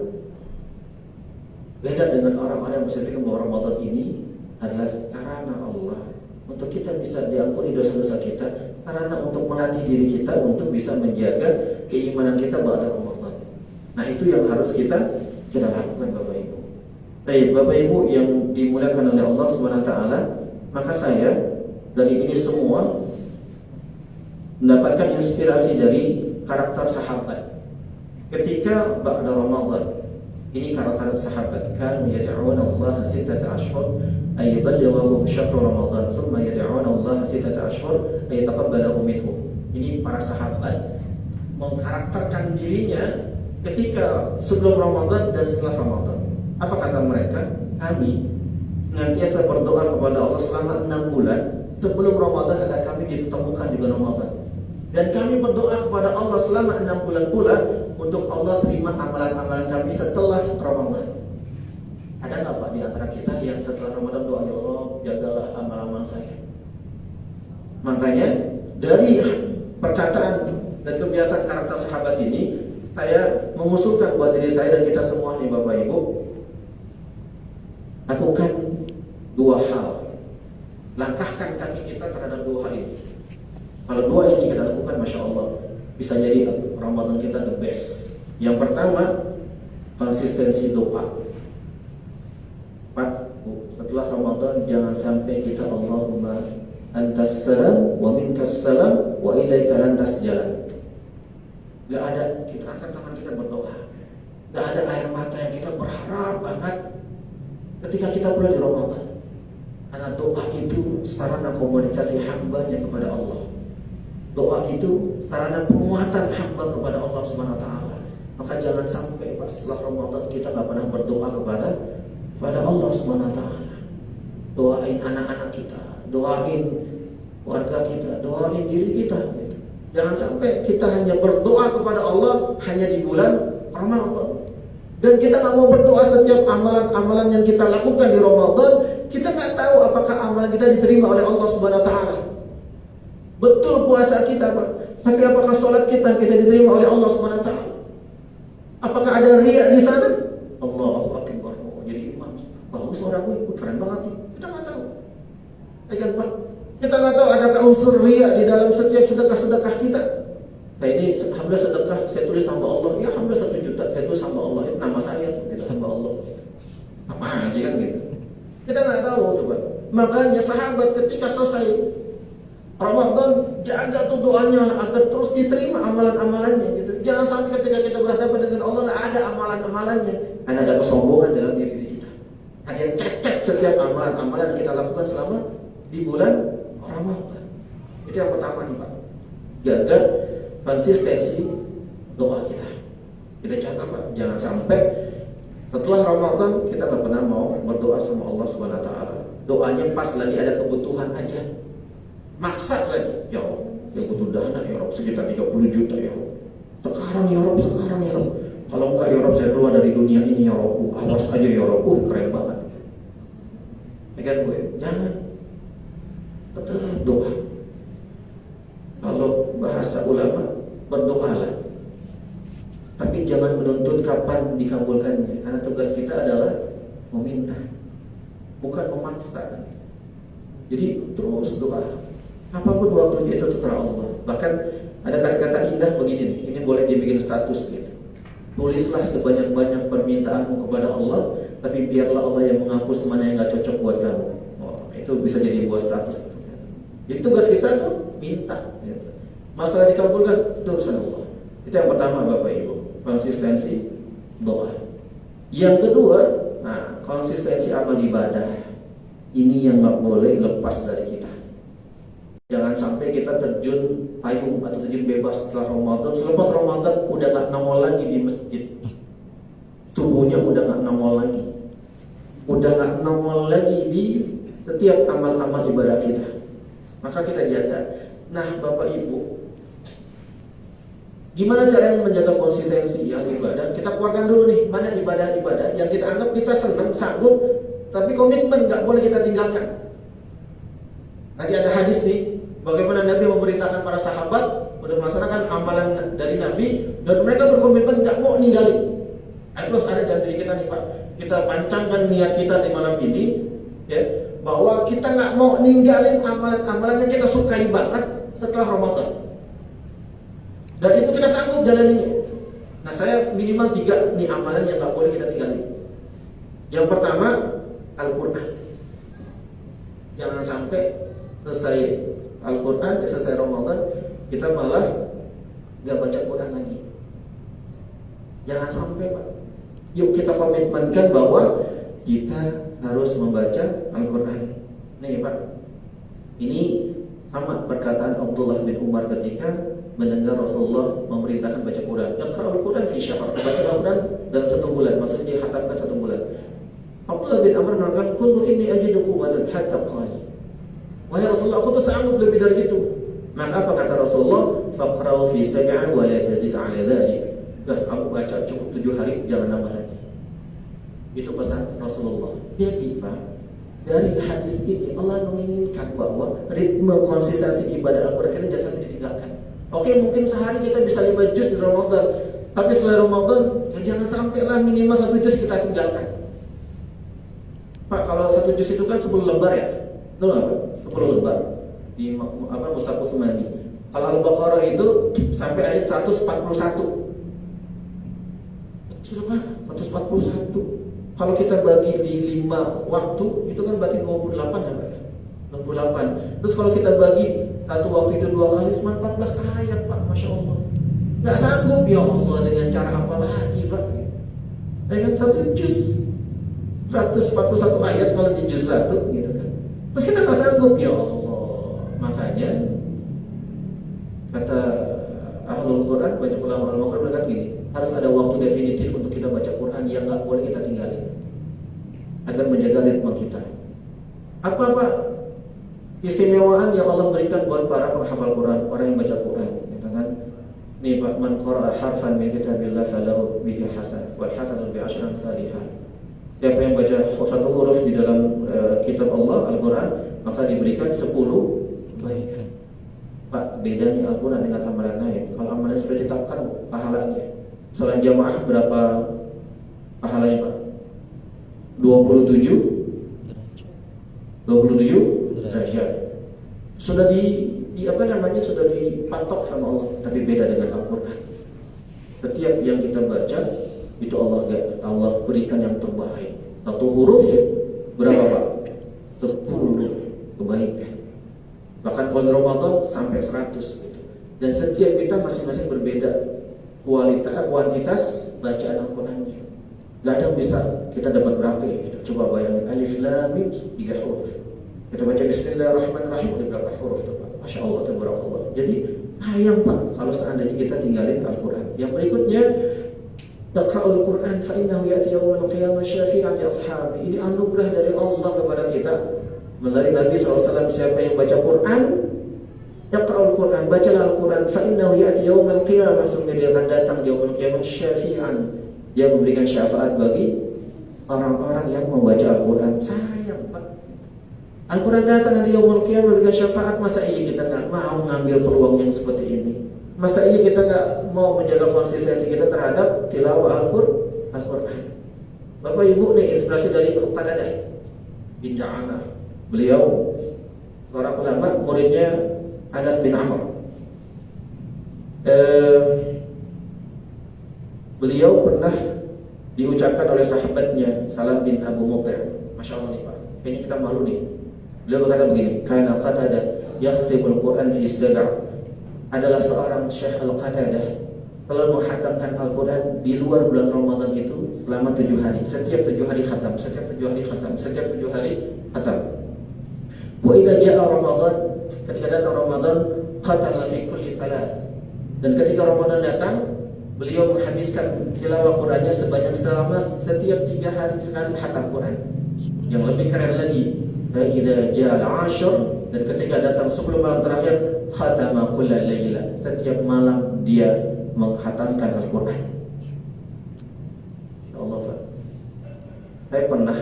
Beda dengan orang-orang yang berpikir bahwa Ramadan ini adalah sarana Allah untuk kita bisa diampuni dosa-dosa kita, sarana untuk melatih diri kita untuk bisa menjaga keimanan kita pada Ramadan. Nah, itu yang harus kita lakukan Bapak Ibu. Baik, Bapak Ibu yang dimuliakan oleh Allah Subhanahu wa taala, maka saya dari ini semua mendapatkan inspirasi dari karakter sahabat. Ketika ba'da Ramadan, ini karakter sahabat, kan yad'una Allah sittata ashhur ay yuballighahum syahr Ramadan thumma yad'una Allah sittata ashhur ay yataqabbalahu minhum. Ini para sahabat mengkarakterkan dirinya ketika sebelum Ramadan dan setelah Ramadan. Apa kata mereka? Kami senantiasa berdoa kepada Allah selama 6 bulan sebelum Ramadan agar kami ditemukan di bulan Ramadan. Dan kami berdoa kepada Allah selama 6 bulan pula untuk Allah terima amalan-amalan kami setelah Ramadan. Ada nggak Pak di antara kita yang setelah Ramadan doa, ya Allah jagalah amal-amal saya? Makanya dari perkataan dan kebiasaan karakter sahabat ini, saya mengusulkan buat diri saya dan kita semua nih Bapak Ibu, lakukan 2 hal. Langkahkan kaki kita terhadap 2 hal ini. Kalau 2 ini kita lakukan, Masya Allah, bisa jadi Ramadan kita the best. Yang pertama, konsistensi doa. Pak, Bu, setelah Ramadan jangan sampai kita Allahumma antas salam wa minkas salam wa ilaika lantas jalan. Gak ada, kita angkat tangan kita berdoa. Gak ada air mata yang kita berharap banget ketika kita mulai di Ramadan. Karena doa itu sarana komunikasi hambanya kepada Allah. Doa itu sarana penguatan hamba kepada Allah Subhanahu wa taala. Maka jangan sampai pas setelah Ramadan kita enggak pernah berdoa kepada Allah Subhanahu wa taala. Doain anak-anak kita, doain warga kita, doain diri kita gitu. Jangan sampai kita hanya berdoa kepada Allah hanya di bulan Ramadan. Dan kita enggak mau berdoa setiap amalan-amalan yang kita lakukan di Ramadan, kita enggak tahu apakah amalan kita diterima oleh Allah Subhanahu wa taala. Betul puasa kita Pak, tapi apakah sholat kita diterima oleh Allah SWT? Apakah ada riya di sana? Allahu Akbar, jadi imam, bagus suara gue, keren banget nih. Kita nggak tahu, ya kan Pak? Kita nggak tahu adakah unsur riya di dalam setiap sedekah kita. Nah ini alhamdulillah sedekah saya tulis hamba Allah, ya alhamdulillah 1 juta saya tulis hamba Allah, itu nama saya, gitu hamba Allah. Apa aja kan gitu? Kita nggak tahu coba. Makanya sahabat ketika selesai Ramadan, jaga tuh doanya agar terus diterima amalan-amalannya gitu. Jangan sampai ketika kita berhadapan dengan Allah nggak ada amalan-amalannya, karena ada kesombongan dalam diri kita. Ada yang cacat setiap amalan-amalan yang kita lakukan selama di bulan Ramadan. Itu yang pertama nih Pak. Jaga konsistensi doa kita. Kita jaga Pak, jangan sampai setelah Ramadan kita nggak pernah mau berdoa sama Allah Subhanahu Wa Taala. Doanya pas lagi ada kebutuhan aja, maksa lagi. Ya Allah, yang butuh dana ya Rob sekitar 30 juta ya Rob. Sekarang ya Rob, sekarang ya Rob. Kalau enggak ya Rob saya keluar dari dunia ini ya Rob. Awas aja ya Rob. Keren banget. Ya kan gue, jangan. Tetap doa. Kalau bahasa ulama berdoalah. Tapi jangan menuntut kapan dikabulkannya, karena tugas kita adalah meminta, bukan memaksa. Jadi terus doa. Apapun waktunya itu terserah Allah. Bahkan ada kata-kata indah begini nih, ini boleh dibikin status gitu. Tulislah sebanyak-banyak permintaanmu kepada Allah, tapi biarlah Allah yang menghapus mana yang gak cocok buat kamu. Oh, itu bisa jadi buat status. Jadi tugas kita tuh minta. Gitu. Masalah dikabulkan itu urusan Allah. Itu yang pertama Bapak Ibu, konsistensi doa. Yang kedua, konsistensi amal ibadah. Ini yang gak boleh lepas dari kita. Jangan sampai kita terjun payung atau terjun bebas setelah Ramadan. Selepas Ramadan udah gak nongol lagi di masjid. Subuhnya udah gak nongol lagi. Udah gak nongol lagi di setiap amal-amal ibadah kita. Maka kita jaga. Nah Bapak Ibu, gimana caranya menjaga konsistensi ibadah? Kita keluarkan dulu nih, mana ibadah-ibadah yang kita anggap kita senang, sanggup, tapi komitmen gak boleh kita tinggalkan. Tadi ada hadis nih, bagaimana Nabi memerintahkan para sahabat untuk melaksanakan amalan dari Nabi, dan mereka berkomitmen gak mau ninggalin. Terus ada dalam diri kita nih Pak, kita pancangkan niat kita di malam ini, ya, bahwa kita gak mau ninggalin amalan-amalan yang kita sukai banget setelah Ramadan. Dan itu kita sanggup jalaninnya. Nah saya minimal 3 nih amalan yang gak boleh kita tinggalin. Yang pertama, Al-Quran. Jangan sampai selesai Al-Quran, selesai Ramadan, kita malah gak baca Quran lagi. Jangan sampai Pak. Yuk kita komitmenkan bahwa kita harus membaca Al-Quran. Nih Pak, ini sama perkataan Abdullah bin Umar ketika mendengar Rasulullah memerintahkan baca Quran. Iqra al-Quran fi syahr. Baca Al-Quran dalam 1 bulan. Maksudnya dia khatamkan 1 bulan. Abdullah bin Umar mengatakan, "Qul inni ajidu quwwatan hatta qali." Wahai Rasulullah, aku tuh sanggup lebih dari itu. Maka apa kata Rasulullah? Faqra'u fi sab'in wa la tazid 'ala dhalik. Kamu baca cukup 7 hari, jangan nambah lagi. Itu pesan Rasulullah. Jadi Pak, dari hadis ini Allah menginginkan bahwa ritme konsistensi ibadah Al-Quran kita jangan sampai ditinggalkan. Oke, mungkin sehari kita bisa 5 juz di Ramadan, tapi setelah Ramadan ya jangan sampailah minimal 1 juz kita tinggalkan. Pak, kalau 1 juz itu kan 10 lembar ya, betul nggak Pak? 10 lembar di Mushaf Utsmani. Kalau Al-Baqarah itu sampai ayat 141. Silakan 141. Kalau kita bagi di 5 waktu, itu kan berarti 28 ya Pak? 28. Terus kalau kita bagi satu waktu itu 2 kali, cuma 14 ayat Pak, Masya Allah. Gak sanggup ya Allah dengan cara apa lagi Pak? Dengan 1 juz 141 ayat kalau di juz 1 gitu kan. Terus kita gak sanggup ya Allah. Makanya kata Ahlul Quran, banyak ulama Al-Quran berkata gini, harus ada waktu definitif untuk kita baca Quran yang gak boleh kita tinggalin agar menjaga ritme kita. Apa istimewaan yang Allah berikan buat para penghafal Quran, orang yang baca Quran, gitu kan? Nih Pak, man qara'a harfan min kitabillah falahu bihi hasan wal hasanatu bi asyri amsalihah. Siapa yang baca 1 huruf di dalam kitab Allah, Al-Quran, maka diberikan 10 kebaikan. Pak, bedanya Al-Quran dengan amalan lain. Kalau amalan sudah ditetapkan pahalanya. Salat jamaah berapa pahalanya Pak? 27 derajat. Sudah sudah dipatok sama Allah, tapi beda dengan Al-Quran. Setiap yang kita baca itu Allah berikan yang terbaik. 1 huruf berapa Pak? 10 kebaikan. Bahkan kalau Ramadan sampai 100 gitu. Dan setiap kita masing-masing berbeda kuantitas bacaan Al-Qurannya. Gak ada yang bisa kita dapat berapa gitu. Coba bayangin, Alif Lam Mim 3 huruf. Kita baca Bismillahirrahmanirrahim, ada berapa huruf tuh Pak? Masya Allah, tabarakallah. Jadi sayang Pak kalau seandainya kita tinggalin Al-Quran. Yang berikutnya, Iqra'ul Quran fa innahu ya'ti yawmal qiyamah syafi'an li ashabi. Ini anugerah dari Allah kepada kita melalui Nabi SAW. Siapa yang baca Quran, Iqra'ul Quran, bacalah Al-Quran, fa innahu ya'ti yawmal qiyamah, sesungguhnya dia akan datang di yawmal qiyamah syafi'an, dia memberikan syafaat bagi orang-orang yang membaca Al-Quran. Sayang Pak, Al-Quran datang nanti yaumul qiyamah memberikan syafaat. Masa iya kita nggak mau ngambil peluang yang seperti ini? Masa iya kita nggak mau menjaga konsistensi kita terhadap tilawah Al-Quran? Bapak Ibu nih, inspirasi dari Qatadah bin Da'amah. Beliau seorang ulama, muridnya Anas bin Amr. Beliau pernah diucapkan oleh sahabatnya Salam bin Abu Muqir. Masya Allah nih Pak, kayaknya kita malu nih. Beliau berkata begini, Kana Qatadah yakhtibul Quran fi sab'a. Adalah seorang Syekh Al-Qatadah telah menghatamkan Al-Quran di luar bulan Ramadan itu selama 7 hari. Setiap 7 hari khatam, setiap 7 hari khatam, setiap 7 hari khatam. Wa idza jaa Ramadan, ketika datang Ramadan, khatama fi kulli thalath. Dan ketika Ramadan datang, beliau menghabiskan tilawah Qurannya selama setiap 3 hari sekali khatam Quran. Yang lebih keren lagi, wa idza jaa al-'ashr, dan ketika datang sebelum malam terakhir, khatama kulla laila, setiap malam dia menghatamkan Al-Quran. Ya Allah Pak, saya pernah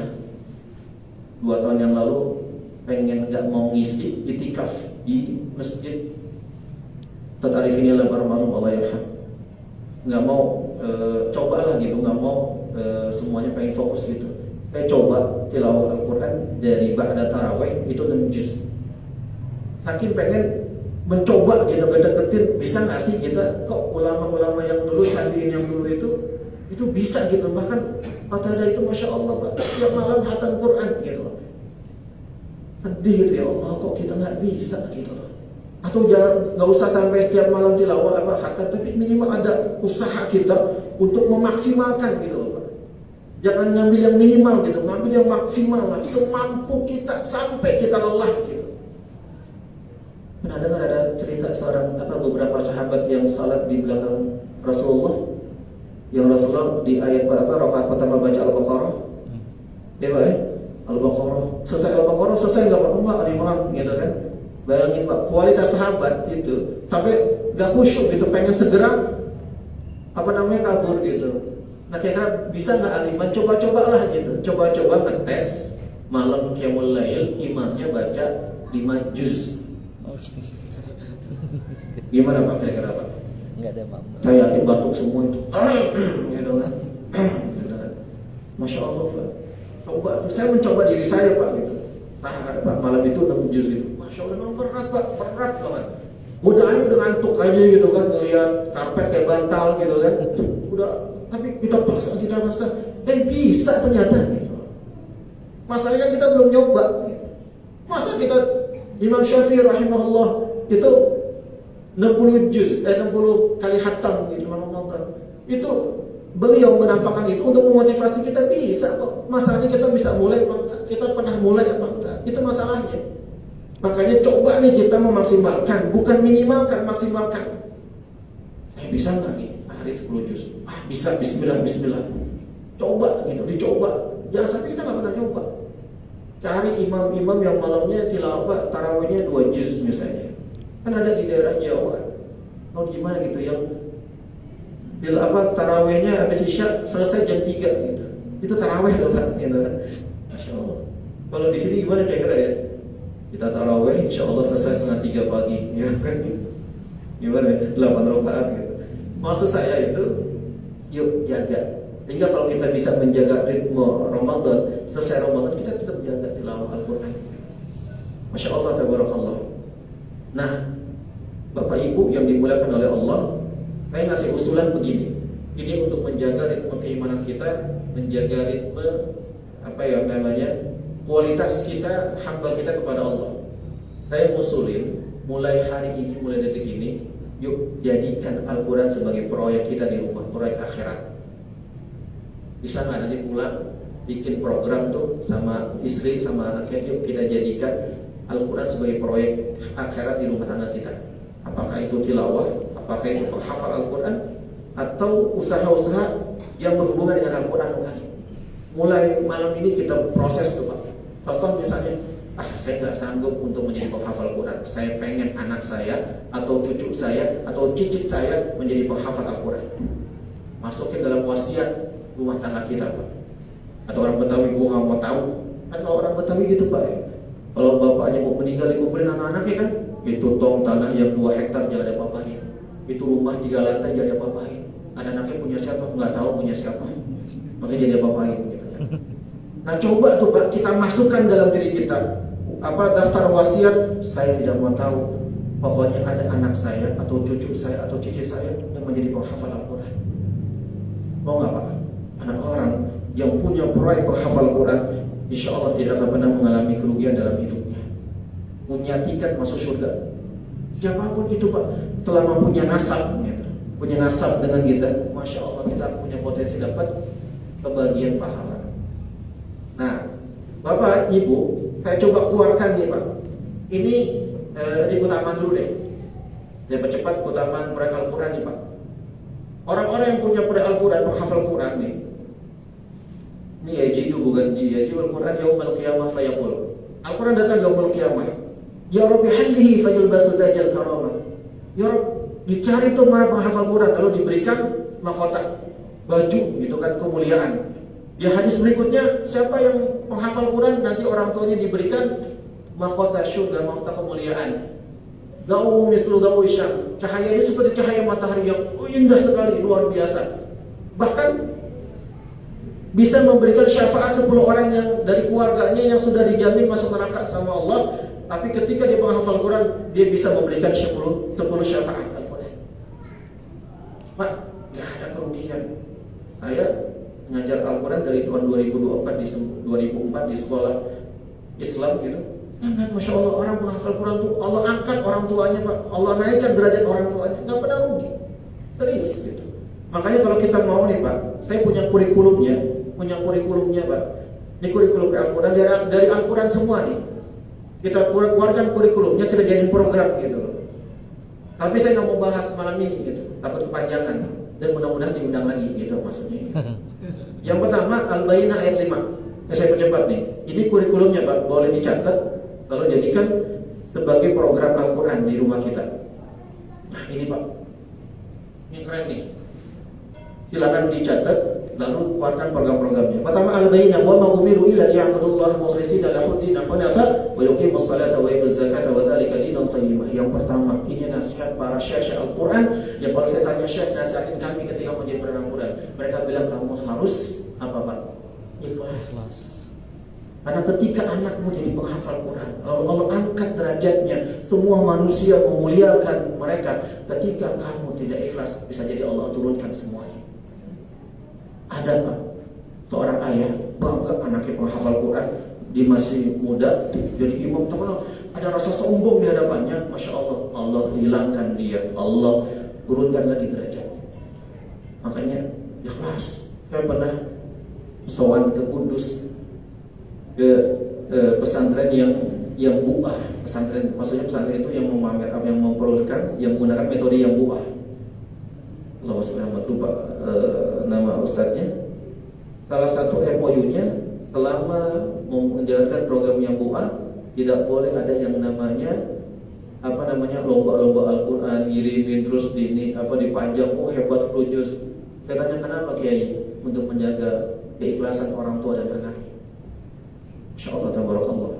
2 tahun yang lalu pengen nggak mau ngisi itikaf di masjid Ustaz Arifin almarhum Allah yarham, nggak mau cobalah gitu, nggak mau semuanya pengen fokus gitu. Saya coba tilawah Al-Quran dari ba'da tarawih itu 6 juz. Saking pengen mencoba gitu, ngedeketin bisa nggak sih kita, kok ulama-ulama yang dulu, tabi'in yang dulu itu bisa gitu. Bahkan Qatadah itu Masya Allah Pak, tiap malam khatam Quran gitu. Sedih gitu, ya Allah kok kita nggak bisa gitu loh. Atau jangan, nggak usah sampai setiap malam tilawah apa khatam, tapi minimal ada usaha kita untuk memaksimalkan gitu loh Pak. Jangan ngambil yang minimal gitu, ngambil yang maksimal lah, semampu kita sampai kita lelah gitu. Pernah dengar ada cerita beberapa sahabat yang salat di belakang Rasulullah, yang Rasulullah di ayat rakaat pertama baca Al-Baqarah, ya Pak ya, Al-Baqarah, selesai Al-Baqarah, selesai nggak Pak, enggak Ali Imran gitu kan. Bayangin Pak, kualitas sahabat itu sampai nggak khusyuk gitu, pengen segera kabur gitu. Nah kira-kira bisa nggak Ali Imran? Coba-cobalah gitu, coba-coba ngetes malam qiyamul lail, imamnya baca 5 juz. Gimana Pak kira-kira Pak?
Enggak ada Pak.
Saya yakin batuk semua itu. Gitu kan. Masya Allah Pak. Coba, saya mencoba diri saya Pak gitu. Nah Pak, malam itu 6 juz gitu. Masya Allah memang berat Pak, berat banget. Godaannya udah ngantuk aja gitu kan, ngeliat karpet kayak bantal gitu kan. Udah, tapi kita paksa, bisa ternyata gitu. Masalahnya kan kita belum nyoba gitu. Masa kita, Imam Syafi'i rahimahullah itu 60 juz, 60 kali khatam di Ramadan. Itu beliau menampakkan itu untuk memotivasi kita, bisa kok. Masalahnya kita bisa mulai apa enggak? Kita pernah mulai apa enggak? Itu masalahnya. Makanya coba nih kita memaksimalkan, bukan minimalkan, maksimalkan. Bisa enggak nih sehari 10 juz? Bisa, bismillah. Coba gitu, dicoba. Jangan sampai kita enggak pernah nyoba. Cari imam-imam yang malamnya tilawah tarawihnya 2 juz misalnya. Kan ada di daerah Jawa. Atau gimana gitu yang tarawihnya habis Isya selesai jam 3 gitu. Itu tarawih loh kan gitu. Masya Allah. Kalau di sini gimana kira-kira ya? Kita tarawih insyaallah selesai 2:30 pagi ya kan. Gimana? 8 rakaat gitu. Maksud saya itu yuk jaga. Sehingga kalau kita bisa menjaga ritme Ramadan, selesai Ramadan kita tetap jaga tilawah Al-Quran. Masya Allah, tabarakallah. Nah, Bapak Ibu yang dimuliakan oleh Allah, saya ngasih usulan begini. Ini untuk menjaga ritme keimanan kita, menjaga ritme kualitas kita, hamba kita kepada Allah. Saya usulin mulai hari ini, mulai detik ini, yuk jadikan Al-Quran sebagai proyek kita di rumah, proyek akhirat. Bisa nggak nanti pulang bikin program tuh sama istri sama anaknya, yuk kita jadikan Al-Quran sebagai proyek akhirat di rumah tangga kita. Apakah itu tilawah, apakah itu penghafal Al-Quran, atau usaha-usaha yang berhubungan dengan Al-Quran bukan? Mulai malam ini kita proses tuh Pak. Contoh misalnya, saya nggak sanggup untuk menjadi penghafal Al-Quran. Saya pengen anak saya, atau cucu saya, atau cicit saya menjadi penghafal Al-Quran. Masukin dalam wasiat rumah tangga kita Pak. Atau orang Betawi, gua nggak mau tahu. Kan kalau orang Betawi gitu Pak, kalau bapaknya mau meninggal dikumpulin anak-anaknya kan, itu tong tanah yang 2 hektar jangan ada apa-apain. Itu rumah 3 lantai jangan ada apa-apain. Anak-anaknya punya siapa? Nggak tahu punya siapa. Makanya jadi apa-apain gitu kan. Nah coba tuh Pak, kita masukkan dalam diri kita daftar wasiat. Saya tidak mau tahu, pokoknya ada anak saya, atau cucu saya, atau cici saya yang menjadi penghafal Al-Quran. Mau nggak Pak? Anak orang yang punya proyek penghafal Al-Quran, insya Allah tidak akan pernah mengalami kerugian dalam hidupnya. Punya tiket masuk surga. Siapapun itu Pak, selama punya nasab gitu. Punya nasab dengan kita, Masya Allah kita punya potensi dapat kebahagiaan pahala. Nah Bapak Ibu, saya coba keluarkan nih Pak. Ini di Kutaman dulu deh. Saya percepat Kutaman proyek Al-Quran nih Pak. Orang-orang yang punya proyek Al-Quran, menghafal Quran nih. Ini yajidu bukan yajidu Al-Quran yaumul qiyamah fayaqul. Al-Quran datang yaumul qiyamah. Ya Rabbi hallihi fayulbasu dajjal karamah. Ya Rabbi, dicari tuh para penghafal Quran, lalu diberikan mahkota baju gitu kan, kemuliaan. Di hadis berikutnya, siapa yang menghafal Quran nanti orang tuanya diberikan mahkota syurga, mahkota kemuliaan. Dawu mislu dawu isyam. Cahaya ini seperti cahaya matahari yang indah sekali, luar biasa. Bahkan bisa memberikan syafaat 10 orang yang dari keluarganya yang sudah dijamin masuk neraka sama Allah. Tapi ketika dia menghafal Quran, dia bisa memberikan 10 syafaat Al-Quran. Pak, tidak ada kerugian. Saya mengajar Al-Quran dari tahun 2004 di sekolah Islam gitu. Sangat Masya Allah, orang menghafal Quran tuh Allah angkat orang tuanya Pak. Allah naikkan derajat orang tuanya. Nggak pernah rugi. Serius gitu. Makanya kalau kita mau nih Pak, saya punya kurikulumnya Pak. Ini kurikulum Al-Quran dari Al-Quran semua nih. Kita keluarkan kurikulumnya, kita jadiin program gitu loh. Tapi saya nggak mau bahas malam ini gitu, takut kepanjangan. Dan mudah-mudahan diundang lagi gitu maksudnya. Yang pertama Al-Bayyinah ayat 5. Saya percepat nih. Ini kurikulumnya Pak, boleh dicatat, lalu jadikan sebagai program Al-Quran di rumah kita. Nah ini Pak, ini keren nih. Silakan dicatat, lalu keluarkan program-programnya. Pertama Al-Bayyinah wa ma umiru illa liya'budullaha mukhlishina lahu dinan hunafa wa yuqimus salata wa yutuz zakata wa dzalika dinul qayyimah. Yang pertama, ini nasihat para syekh Al-Quran. Yang kalau saya tanya syekh nasihatin kami ketika menjadi pendengar Al-Quran, mereka bilang kamu harus apa Pak? Ikhlas. Karena ketika anakmu jadi penghafal Quran, Allah angkat derajatnya, semua manusia memuliakan mereka. Ketika kamu tidak ikhlas, bisa jadi Allah turunkan semuanya. Ada Pak, seorang ayah bangga anaknya penghafal Quran, dia masih muda, jadi imam terkenal. Ada rasa sombong di hadapannya, Masya Allah, Allah hilangkan dia, Allah turunkan lagi derajatnya. Makanya ikhlas. Saya pernah sowan ke Kudus, ke pesantren yang buah. Pesantren, maksudnya pesantren itu yang memamer, yang memperolehkan, yang menggunakan metode yang buah. Allah SWT lupa nama ustadznya. Salah satu MOU-nya, selama menjalankan program yang buah, tidak boleh ada yang namanya lomba-lomba Al-Quran, ngirimin terus dipajang, hebat 10 juz. Saya tanya kenapa Kiai? Untuk menjaga keikhlasan orang tua dan anaknya. Insyaallah tabarakallah.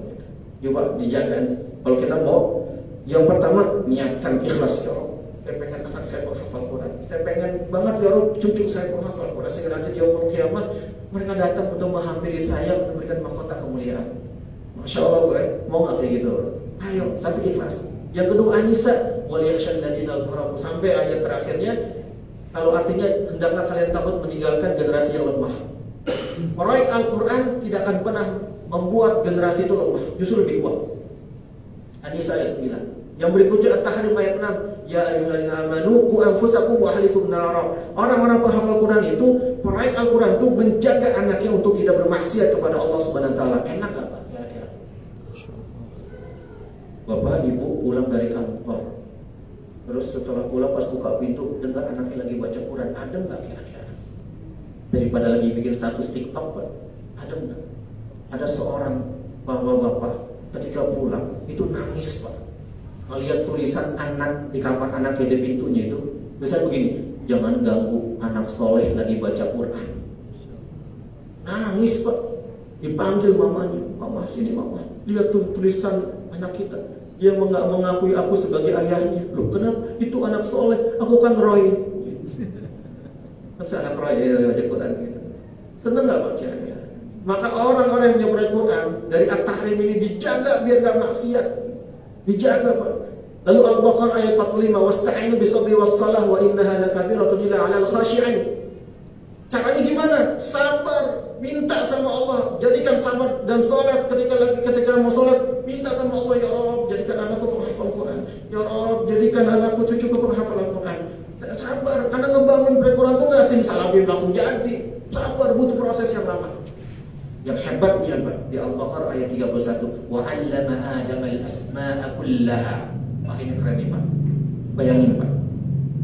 Coba dijaga. Kalau kita mau, yang pertama niatkan ikhlas ya Allah. Saya pengen anak saya menghafal Quran. Saya pengen banget ya Allah cucu saya menghafal Quran. Sehingga nanti di yaumul qiyamah mereka datang untuk menghampiri saya untuk memberikan mahkota kemuliaan. Masya Allah gue, mau nggak kayak gitu? Ayo, tapi ikhlas. Yang kedua An-Nisa, wal yakhshan ladina turabu, sampai ayat terakhirnya. Kalau artinya hendaklah kalian takut meninggalkan generasi yang lemah. Proyek Al-Quran tidak akan pernah membuat generasi itu lemah, justru lebih kuat. An-Nisa ayat 9. Yang berikutnya At-Tahrim ayat 6. Ya ayyuhallazina amanu qu anfusakum wa ahlikum nara. Orang-orang penghafal Quran itu, proyek Al-Quran itu menjaga anaknya untuk tidak bermaksiat kepada Allah Subhanahu wa taala. Enak enggak Pak kira-kira? Bapak ibu pulang dari kantor, terus setelah pulang pas buka pintu dengar anaknya lagi baca Quran, ada nggak kira-kira? Daripada lagi bikin status TikTok, Pak, ada nggak? Ada seorang bapak ketika pulang itu nangis, Pak, melihat tulisan anak di kamar anaknya di pintunya itu tulisan begini, jangan ganggu anak soleh lagi baca Quran. Nangis, Pak. Dipanggil mamanya, mama sini mama, lihat tuh tulisan anak kita, dia mengakui aku sebagai ayahnya. Loh kenapa? Itu anak soleh, aku kan Roy. Kan anak Roy baca Quran gitu. Seneng gak Pak kira-kira? Maka orang-orang yang baca Quran dari At-Tahrim ini dijaga biar gak maksiat, dijaga, Pak. Lalu Al-Baqarah ayat 45, wasta'inu bisabri wassalah wa innaha lakabiratun illa 'alal khashi'in. Caranya gimana? Sabar, minta sama Allah, jadikan sabar dan sholat ketika mau sholat, minta sama Allah, ya Rabb, jadikan anakku penghafal Quran, ya Rabb, jadikan anakku cucuku penghafal Quran. Sabar, karena ngebangun Quran itu nggak simsalabim langsung jadi. Sabar, butuh proses yang lama. Yang hebatnya, Pak, di Al-Baqarah ayat 31, wa 'allama Adama al-asma'a kullaha. Wah, ini keren nih, Pak. Bayangin, Pak.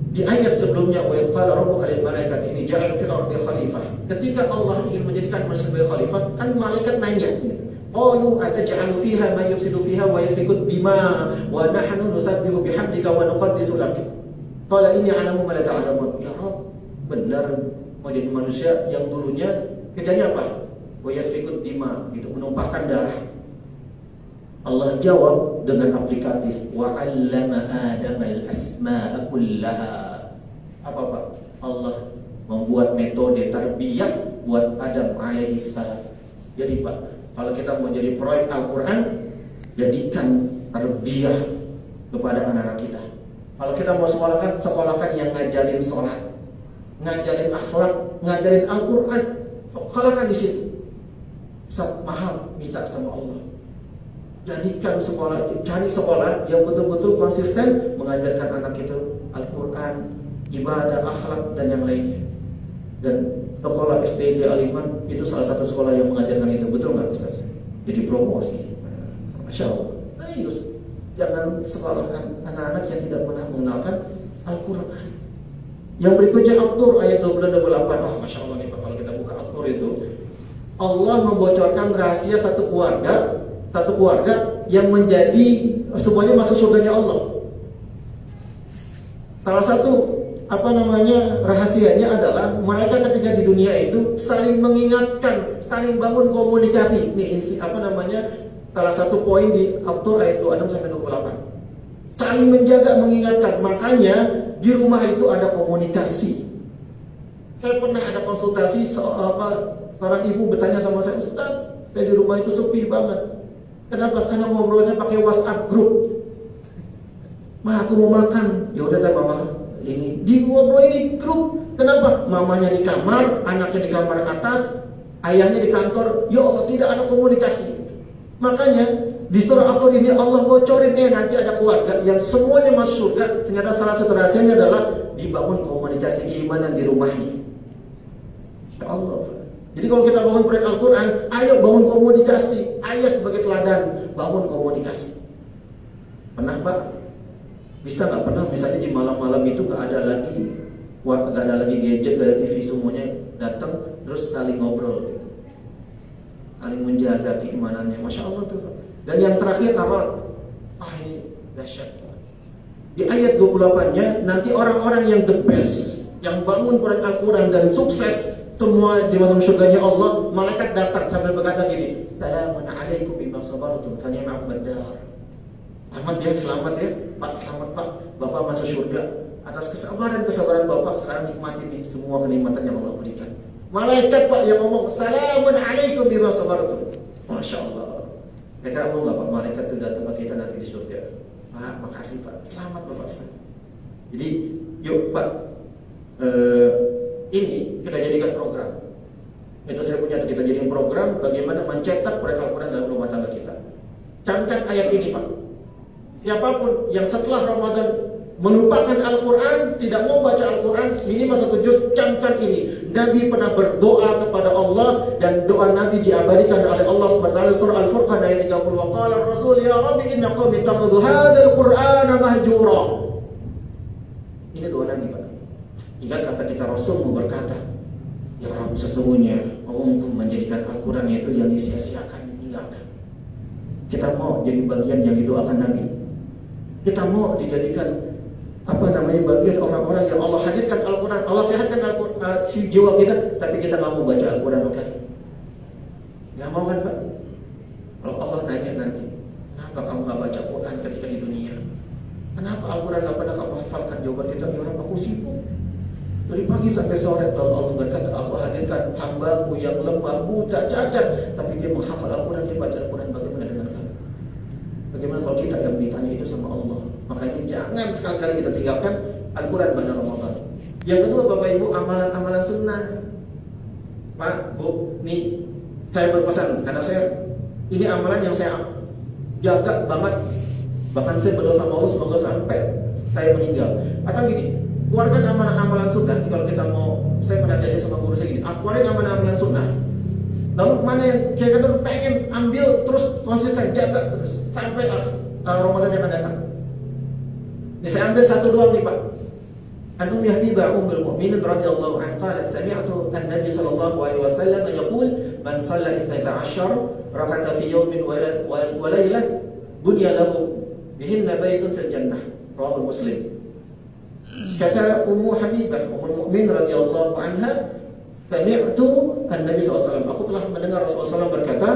Di ayat sebelumnya, wa qala rabbuka lil malaikati inni ja'ilun fil ardi khalifah. Ketika Allah ingin menjadikan manusia sebagai khalifah, kan malaikat nanya, qalu ataj'alu fiha man yufsidu fiha wa yasfiku dima wa nahnu nusabbihu bihamdika wa nuqaddisu lak. Qala inni a'lamu ma la ta'lamun. Ya Rabb, benar mau jadi manusia yang dulunya kerjanya apa? Wa yasfiku dima, itu menumpahkan darah. Allah jawab dengan aplikatif, wa 'allama Adama al-asma'a kullaha. Apa, Pak? Allah membuat metode tarbiyah buat Adam alaihissalam. Jadi, Pak, kalau kita mau jadi proyek Al-Quran, jadikan tarbiyah kepada anak-anak kita. Kalau kita mau sekolahkan yang ngajarin sholat, ngajarin akhlak, ngajarin Al-Quran, sekolahkan di situ. Ustaz, mahal, minta sama Allah. Jadikan sekolah itu, cari sekolah yang betul-betul konsisten mengajarkan anak itu Al-Quran, ibadah, akhlak, dan yang lainnya. Dan sekolah SDT Al-Iman itu salah satu sekolah yang mengajarkan itu, betul nggak Ustaz? Jadi promosi. Masya Allah, serius. Jangan sekolahkan anak-anak yang tidak pernah mengenalkan Al-Quran. Yang berikutnya At-Tur ayat 28. Oh, Masya Allah nih Pak, kalau kita buka At-Tur itu, Allah membocorkan rahasia satu keluarga yang menjadi semuanya masuk surganya Allah. Salah satu rahasianya adalah mereka ketika di dunia itu saling mengingatkan, saling bangun komunikasi. Ini salah satu poin di At-Tur ayat 26 sampai 28. Saling menjaga, mengingatkan. Makanya di rumah itu ada komunikasi. Saya pernah ada konsultasi seorang ibu bertanya sama saya, Ustaz, saya di rumah itu sepi banget. Kenapa? Karena ngobrolnya pakai WhatsApp grup. Ma, aku mau makan. Ya udah, mama ini di ngobrol di grup. Kenapa? Mamanya di kamar, anaknya di kamar atas, ayahnya di kantor. Yo, tidak ada komunikasi. Makanya di surah At-Tur ini Allah bocorin nanti ada keluarga yang semuanya masuk surga. Ternyata salah satu rahasianya adalah dibangun komunikasi keimanan di rumahnya. Ya Allah. Jadi kalau kita bangun proyek Al-Quran, ayo bangun komunikasi. Ayah sebagai teladan, bangun komunikasi. Pernah, Pak? Bisa nggak pernah misalnya di malam-malam itu nggak ada lagi gadget, nggak ada TV, semuanya datang terus saling ngobrol gitu. Saling menjaga keimanannya. Masya Allah tuh, Pak. Dan yang terakhir apa? Ini dahsyat. Di ayat 28-nya nanti orang-orang yang the best, yang bangun proyek Al-Quran dan sukses semua di dalam surganya Allah, malaikat datang sambil berkata gini, Assalamun alaikum bima sabartum fa ni'mal dar. Selamat ya, Pak, selamat Pak, Bapak masuk surga. Atas kesabaran Bapak sekarang nikmati nih semua kenikmatan yang Allah berikan. Malaikat, Pak, yang ngomong, Assalamun alaikum bima sabartum. Masya Allah. Kira-kira mau nggak Pak malaikat itu datang ke kita nanti di surga? Pak, makasih Pak, selamat Bapak selamat. Jadi, yuk Pak, ini kita jadikan program. Itu saya punya, kita jadikan program bagaimana mencetak proyek Al-Quran dalam rumah tangga kita. Camkan ayat ini, Pak. Siapapun yang setelah Ramadan melupakan Al-Quran, tidak mau baca Al-Quran, minimal 1 juz, camkan ini. Nabi pernah berdoa kepada Allah dan doa Nabi diabadikan oleh Allah SWT. Surah Al-Furqan ayat 30. Wa qala Rasul ya Rabbi inna qaumi ittakhadhu hadzal Qur'ana mahjura. Ini doa Nabi, Pak. Ingat ketika Rasul mau berkata, ya Rabb, sesungguhnya Engkau menjadikan Al-Quran itu yang disia-siakan, ditinggalkan. Kita mau jadi bagian yang didoakan Nabi. Kita mau dijadikan bagian orang-orang yang Allah hadirkan Al-Quran, Allah sehatkan Al-Quran, si jiwa kita, tapi kita nggak mau baca Al-Quran, oke? Nggak mau kan, Pak? Kalau Allah nanya nanti, kenapa kamu nggak baca Quran ketika di dunia? Kenapa Al-Quran nggak pernah kamu hafalkan? Jawaban kita, ya Rabb, aku sibuk. Dari pagi sampai sore, kalau Allah berkata, aku hadirkan hambaku yang lemah, buta, cacat, tapi dia menghafal Al-Quran, dia baca Al-Quran, bagaimana dengan kamu? Bagaimana kalau kita yang ditanya itu sama Allah? Makanya jangan sekali-kali kita tinggalkan Al-Quran pada Ramadan. Yang kedua, Bapak Ibu, amalan-amalan sunnah. Pak, Bu, nih saya berpesan karena ini amalan yang saya jaga banget. Bahkan saya berdoa sama Allah semoga sampai saya meninggal. Atau gini, keluarkan amalan-amalan sunnah. Kalau kita mau, saya pernah diajak sama guru saya gini, keluarkan amalan-amalan sunnah. Lalu mana yang kira-kira pengen ambil terus konsisten, jaga terus sampai Ramadan yang akan datang. Ini saya ambil 1 doang nih, Pak. An Ummi Habibah Ummul Mukminin radhiyallahu anha qalat sami'tu an-nabiy sallallahu alaihi wasallam yaqul man shalla 12 rak'atan fi yawmin wa laylah bunya lahu bihinna baytun fil jannah. Rawahu Muslim. Kata Ummu Habibah Ummul Mukminin radhiyallahu anha, sami'tu an-nabiy sallallahu alaihi wasallam, aku telah mendengar Rasulullah SAW berkata,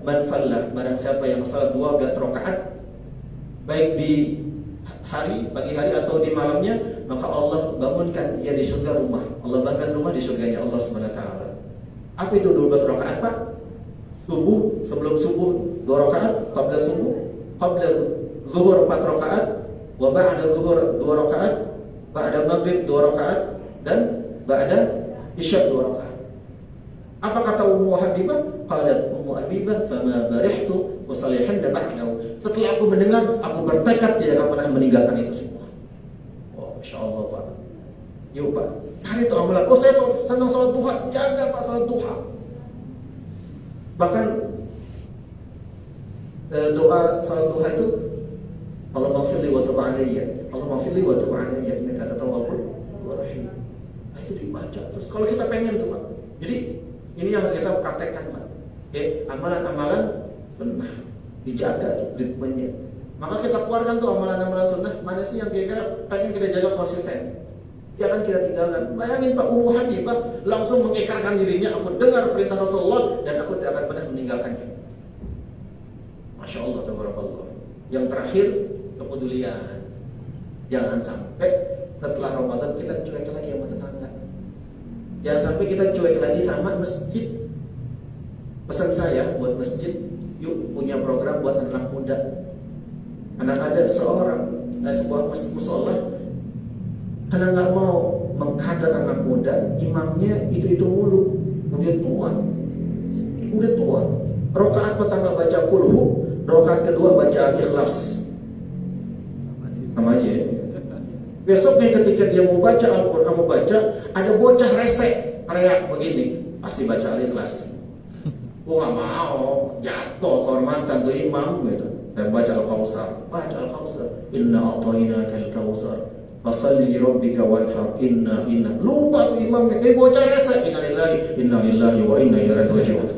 man shalla, barang siapa yang salat 12 rakaat baik di pagi hari atau di malamnya, maka Allah bangunkan dia di surga rumah. Allah bangunkan rumah di surganya Allah SWT. Apa itu 12 rakaat, Pak? Subuh, sebelum subuh 2 rakaat, qabla subuh, qabla zuhur 4 rakaat, wa ba'da zuhur 2 rakaat, ba'da maghrib 2 rakaat, dan ba'da isya 2 rakaat. Apa kata Ummu Habibah? Qalat Ummu Habibah, fama barihtu usalihan ba'dahu. Setelah aku mendengar, aku bertekad tidak akan pernah meninggalkan itu semua. Oh, Masya Allah, Pak. Yuk, Pak, cari itu amalan. Oh, saya senang salat duha, jaga, Pak, salat duha. Bahkan doa salat duha itu, Allahumma firli wa tub alayya, Allahumma firli wa tub alayya, ini kata tawabur wa rahim. Nah, itu dibaca terus. Kalau kita pengen tuh, Pak. Jadi ini yang harus kita praktekkan, Pak. Amalan-amalan sunnah dijaga ritmenya. Maka kita keluarkan tuh amalan-amalan sunnah. Mana sih yang kira-kira pengen kita jaga konsisten, jangan kita tinggalkan. Bayangin, Pak, Ummu Habibah langsung mengikrarkan dirinya, aku dengar perintah Rasulullah dan aku tidak akan pernah meninggalkannya. Masya Allah, tabarakallah. Yang terakhir, kepedulian. Jangan sampai setelah Ramadan kita cuek lagi sama tetangga. Jangan sampai kita cuek lagi sama masjid. Pesan saya buat masjid, yuk punya program buat anak muda. Anak ada sebuah musola, karena nggak mau mengkader anak muda, imamnya itu mulu, udah tua. Rakaat pertama baca kulhu, rakaat kedua baca Ikhlas, sama aja. Besoknya ketika dia mau baca Al-Quran, mau baca, ada bocah resek teriak begini, pasti baca Al-Ikhlas. Gua nggak mau jatuh kehormatan tuh imam gitu. Saya baca Al-Kautsar, inna a'tainakal kautsar fasalli li rabbika wanhar inna lupa tuh imamnya, bocah resek, inna lillahi wa inna ilaihi raji'un.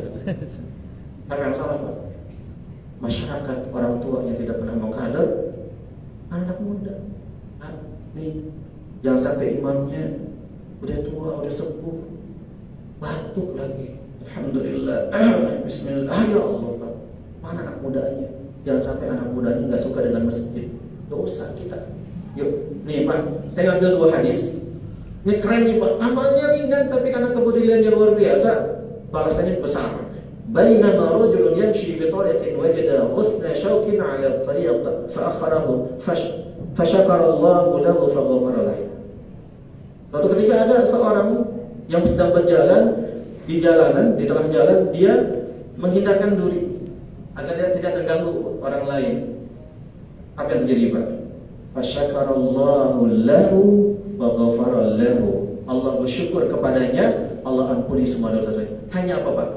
Apa yang salah, Pak? Masyarakat, orang tua yang tidak pernah mengkader anak muda. Nih, jangan sampai imamnya udah tua, udah sepuh, batuk lagi. Alhamdulillah, Bismillah, ya Allah, Pak. Mana anak mudanya? Jangan sampai anak mudanya nggak suka dengan masjid. Dosa kita. Yuk, nih, Pak, saya ngambil 2 hadis. Ini keren nih, Pak. Amalnya ringan, tapi karena kepeduliannya luar biasa, balasannya besar. Bainama rajulun yamshi bi tariqin wajada husna shawkin 'ala at-tariq fa akharahu fashakara Allahu lahu fa ghafara lahu. Suatu ketika ada seorang yang sedang berjalan di jalanan, di tengah jalan, dia menghindarkan duri agar dia tidak terganggu orang lain. Apa yang terjadi, Pak? Fasyakarallahu lahu wa ghafara lahu. Allah bersyukur kepadanya, Allah ampuni semua dosa saya. Hanya apa Pak?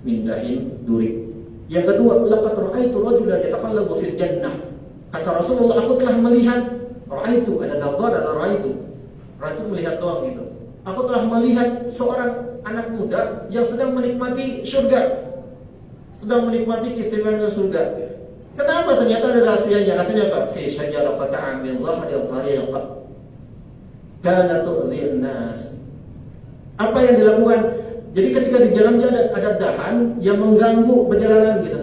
Mindahin duri. Yang kedua, laqad ra'aitu rajulan yataqallabu fil jannah. Kata Rasulullah, aku telah melihat, ra'aitu ada dadzar ada ra'aitu. Ra'aitu melihat doang gitu. Aku telah melihat seorang anak muda yang sedang menikmati surga. Sedang menikmati keistimewaan surga. Kenapa? Ternyata ada rahasianya. Rahasianya apa? Fi syajaratin min dhahril tariq. Kana tu'dhi nas. Apa yang dilakukan? Jadi ketika di jalan dia ada dahan yang mengganggu perjalanan gitu.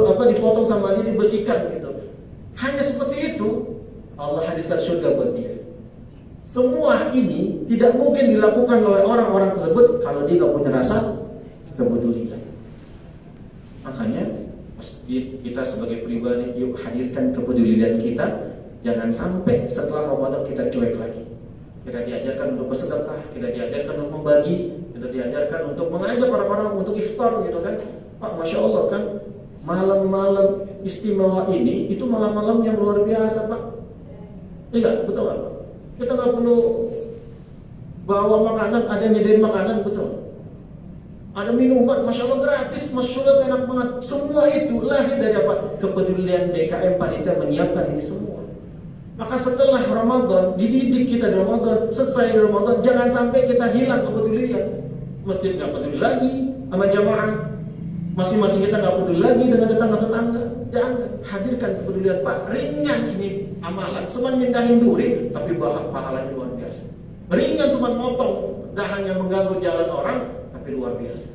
Dipotong sama dia, dibesikan gitu. Hanya seperti itu Allah hadirkan surga buat dia. Semua ini tidak mungkin dilakukan oleh orang-orang tersebut kalau dia tidak punya rasa kepedulian. Makanya masjid kita sebagai pribadi, yuk hadirkan kepedulian kita. Jangan sampai setelah Ramadan kita cuek lagi. Kita diajarkan untuk bersedekah, kita diajarkan untuk membagi, kita diajarkan untuk mengajak orang-orang untuk iftar gitu kan. Pak, Masya Allah kan, malam-malam istimewa ini itu malam-malam yang luar biasa Pak. Iya, betul Pak. Kita nggak perlu bawa makanan, ada yang nyediain makanan, betul. Ada minuman, Masya Allah gratis, Masya Allah enak banget. Semua itu lahir dari apa? Kepedulian DKM Panitia menyiapkan ini semua. Maka setelah Ramadan, dididik kita di Ramadan, selesai di Ramadan, jangan sampai kita hilang kepedulian. Masjid nggak peduli lagi sama jamaah, masing-masing kita nggak peduli lagi dengan tetangga-tetangga. Jangan, hadirkan kepedulian Pak. Ringan ini amalan, cuma mindahin duri, tapi pahalanya luar biasa. Ringan cuma motong dahan yang mengganggu jalan orang, tapi luar biasa.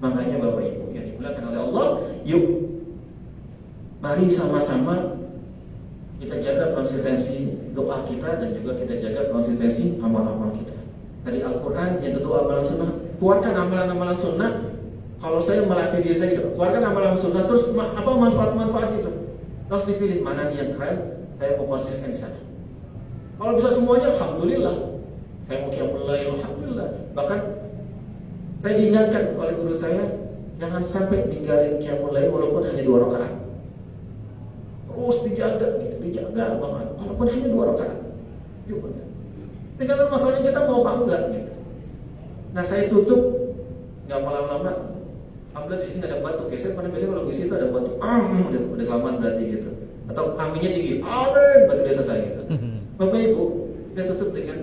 Makanya Bapak Ibu yang dimuliakan oleh Allah, yuk mari sama-sama kita jaga konsistensi doa kita dan juga kita jaga konsistensi amal-amal kita. Dari Al-Quran yang kedua amalan sunnah, keluarkan amalan-amalan sunnah. Kalau saya melatih diri saya gitu, keluarkan amalan sunnah, terus apa manfaat-manfaat itu? Terus dipilih mana nih yang keren, saya mau konsisten di sana. Kalau bisa semuanya, alhamdulillah. Saya mau qiyamul lail, alhamdulillah. Bahkan saya diingatkan oleh guru saya, jangan sampai ninggalin qiyamul lail walaupun hanya 2 rakaat. Terus dijaga gitu, dijaga banget walaupun hanya 2 rakaat. Tinggal masalahnya kita mau apa enggak gitu. Nah saya tutup, nggak mau lama-lama. Alhamdulillah di sini nggak ada batuk. Ya saya pernah biasanya kalau di situ ada batuk, udah kelamaan berarti gitu. Atau aminnya tinggi, amin, berarti udah selesai gitu. Bapak Ibu, saya tutup dengan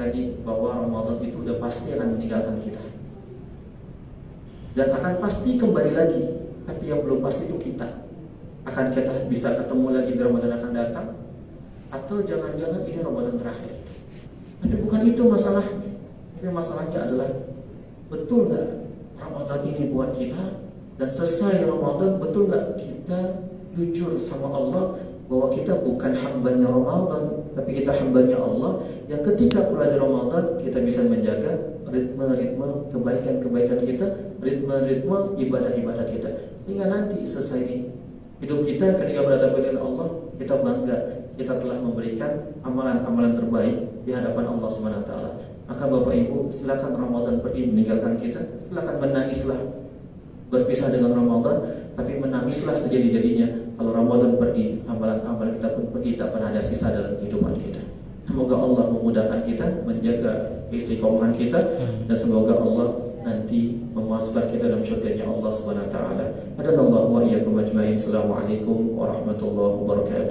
tadi bahwa Ramadan itu udah pasti akan meninggalkan kita dan akan pasti kembali lagi. Tapi yang belum pasti itu kita. Akan kita bisa ketemu lagi di Ramadan akan datang, atau jangan-jangan ini Ramadan terakhir. Tapi bukan itu masalahnya. Tapi masalahnya adalah betul nggak Ramadan ini buat kita, dan selesai Ramadan betul nggak kita jujur sama Allah bahwa kita bukan hambanya Ramadan, tapi kita hambanya Allah yang ketika keluar dari Ramadan kita bisa menjaga ritme-ritme kebaikan-kebaikan kita, ritme-ritme ibadah-ibadah kita, sehingga nanti selesai di hidup kita ketika berhadapan dengan Allah, kita bangga kita telah memberikan amalan-amalan terbaik di hadapan Allah Subhanahu wa taala. Maka Bapak Ibu, silakan Ramadan pergi meninggalkan kita, silakan menangislah berpisah dengan Ramadan, tapi menangislah sejadi-jadinya kalau Ramadan pergi, amalan-amalan kita pun pergi, tak pernah ada sisa dalam kehidupan kita. Semoga Allah memudahkan kita menjaga istiqomahan kita, dan semoga Allah nanti memasukkan kita dalam syurganya Allah Subhanahu wa taala. Hadanallahu wa iyyakum ajmain. Assalamualaikum warahmatullahi wabarakatuh.